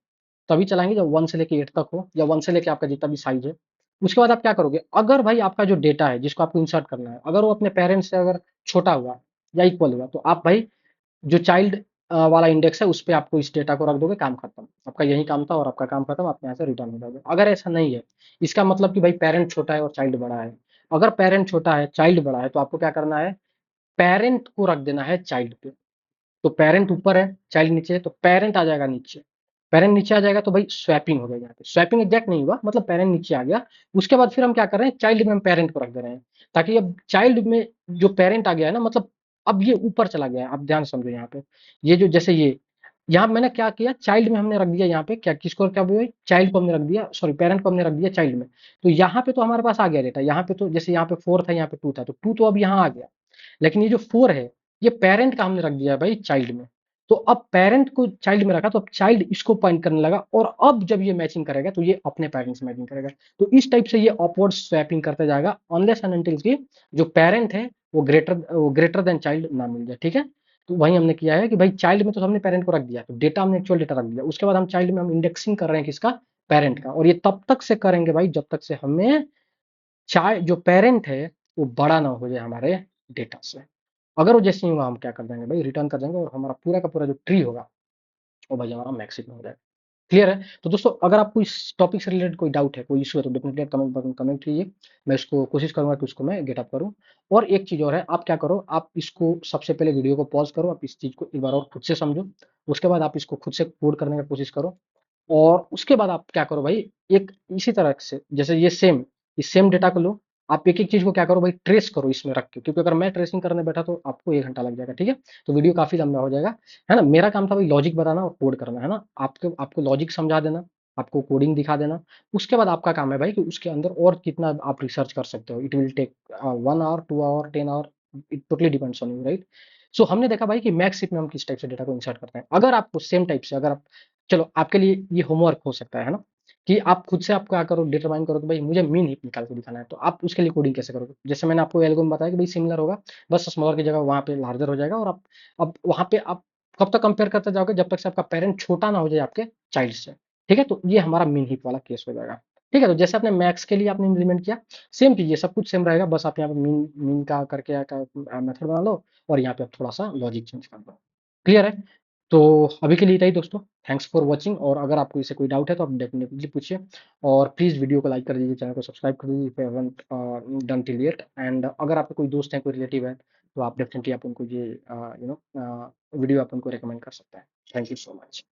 तभी चलाएंगे जब 1 से लेके 8 तक हो, या 1 से लेके आपका जितना भी साइज है। उसके बाद आप क्या करोगे, अगर भाई आपका जो डेटा है जिसको आपको इंसर्ट करना है, अगर वो अपने पेरेंट्स से अगर छोटा हुआ या इक्वल हुआ, तो आप भाई जो चाइल्ड वाला इंडेक्स है उस पे आपको इस डेटा को रख दोगे, काम खत्म, आपका यही काम था और आपका काम खत्म, आप यहाँ से रिटर्न हो जाओगे। अगर ऐसा नहीं है, इसका मतलब कि भाई पेरेंट छोटा है और चाइल्ड बड़ा है, अगर पेरेंट छोटा है चाइल्ड बड़ा है, तो आपको क्या करना है, पेरेंट को रख देना है चाइल्ड पे। तो पेरेंट ऊपर है चाइल्ड नीचे है, तो पेरेंट आ जाएगा नीचे, पेरेंट नीचे आ जाएगा, तो भाई स्वैपिंग हो गया, यहाँ पे स्वैपिंग एग्जैक्ट नहीं हुआ, मतलब पेरेंट नीचे आ गया। उसके बाद फिर हम क्या कर रहे हैं, चाइल्ड में हम पेरेंट को रख दे रहे हैं, ताकि अब चाइल्ड में जो पेरेंट आ गया है ना, मतलब अब ये ऊपर चला गया है। आप ध्यान से समझो यहाँ पे, ये जो जैसे ये यहाँ मैंने क्या किया, चाइल्ड में हमने रख दिया, यहाँ पे क्या किसको क्या बोले, चाइल्ड को हमने रख दिया, सॉरी पेरेंट को हमने रख दिया चाइल्ड में। तो यहाँ पे तो हमारे पास आ गया डेटा, यहाँ पे तो जैसे यहाँ पे 4 था, यहाँ पे 2 था, तो 2 तो अब यहाँ आ गया। लेकिन ये जो 4 है, ये पेरेंट का हमने रख दिया है भाई चाइल्ड में। तो अब पेरेंट को चाइल्ड में रखा, तो अब चाइल्ड इसको पॉइंट करने लगा, और अब जब ये मैचिंग करेगा तो ये अपने पेरेंट्स से मैचिंग करेगा। तो इस टाइप से ये अपवर्ड स्वैपिंग करते जाएगा, अनलेस एंड अनटिल की जो पेरेंट है वो ग्रेटर देन चाइल्ड ना मिल जाए, ठीक है। तो वही हमने किया है कि भाई चाइल्ड में तो हमने पेरेंट को रख दिया, तो डेटा हमने एक्चुअल डेटा रख दिया, उसके बाद हम चाइल्ड में हम इंडेक्सिंग कर रहे हैं किसका, पेरेंट का। और ये तब तक से करेंगे भाई जब तक से हमें चाहे जो पेरेंट है वो बड़ा ना हो जाए हमारे डेटा से। अगर वो जैसे ही हुआ हम क्या कर देंगे भाई, रिटर्न कर देंगे और हमारा पूरा का पूरा जो ट्री होगा वो भाई हमारा मैक्स हीप में हो जाएगा। क्लियर है? तो दोस्तों अगर आपको इस टॉपिक से रिलेटेड कोई डाउट है, कोई इश्यू है तो डेफिनिटली आप कमेंट बॉक्स में कमेंट कीजिए। मैं इसको कोशिश करूँगा कि उसको मैं गेट अप करूँ। और एक चीज़ और है, आप क्या करो, आप इसको सबसे पहले वीडियो को पॉज़ करो, आप इस चीज़ को एक बार और खुद से समझो। उसके बाद आप इसको खुद से कोड करने का कोशिश करो। और उसके बाद आप क्या करो भाई, एक इसी तरह से जैसे ये सेम, इस सेम डेटा को लो, आप एक-एक चीज़ को क्या करो भाई, ट्रेस करो इसमें रख के, क्योंकि अगर मैं ट्रेसिंग करने बैठा तो आपको 1 घंटा लग जाएगा, ठीक है? तो वीडियो काफ़ी लंबा हो जाएगा, है ना? मेरा काम था भाई लॉजिक बताना और कोड करना, है ना? आपको आपको लॉजिक समझा देना, आपको कोडिंग दिखा देना। उसके बाद आपका काम है भाई कि उसके अंदर और कितना आप रिसर्च कर सकते हो। It will take 1 hour, 2 hour, 10 hour, it totally depends on you, right? So हमने देखा भाई कि मैक्स शीट में हम किस टाइप से डेटा को इंसर्ट करते हैं। अगर आपको सेम टाइप से, अगर आप, चलो आपके लिए ये होमवर्क हो सकता है ना? कि आप खुद से आप क्या करो, डिटरमाइन करो कि भाई मुझे मीन हीप निकाल के दिखाना है, तो आप उसके लिए कोडिंग कैसे करोगे? जैसे मैंने आपको एल्गोरिथम बताया कि भाई सिमिलर होगा, बस स्मॉलर की जगह वहाँ पे लार्जर हो जाएगा, और आप अब वहाँ पे आप कब तक कंपेयर करते जाओगे जब तक से आपका पेरेंट छोटा ना हो जाए आपके चाइल्ड से, ठीक है? तो ये हमारा मीन हीप वाला केस हो जाएगा, ठीक है? तो जैसे आपने मैक्स के लिए आपने इम्प्लीमेंट किया, सेम कीजिए, सब कुछ सेम रहेगा, बस आप यहाँ पे मीन मीन का करके का मेथड बना लो, और यहाँ पे आप थोड़ा-सा लॉजिक चेंज कर दो। क्लियर है? तो अभी के लिए इतना ही दोस्तों। थैंक्स फॉर वॉचिंग, और अगर आपको इससे कोई डाउट है तो आप डेफिनेटली पूछिए, और प्लीज़ वीडियो को लाइक कर दीजिए, चैनल को सब्सक्राइब कर दीजिए if you haven't done till yet. And अगर आपके कोई दोस्त हैं, कोई रिलेटिव है, तो आप डेफिनेटली आप उनको ये वीडियो आप उनको रिकमेंड कर सकते हैं। Thank you so much.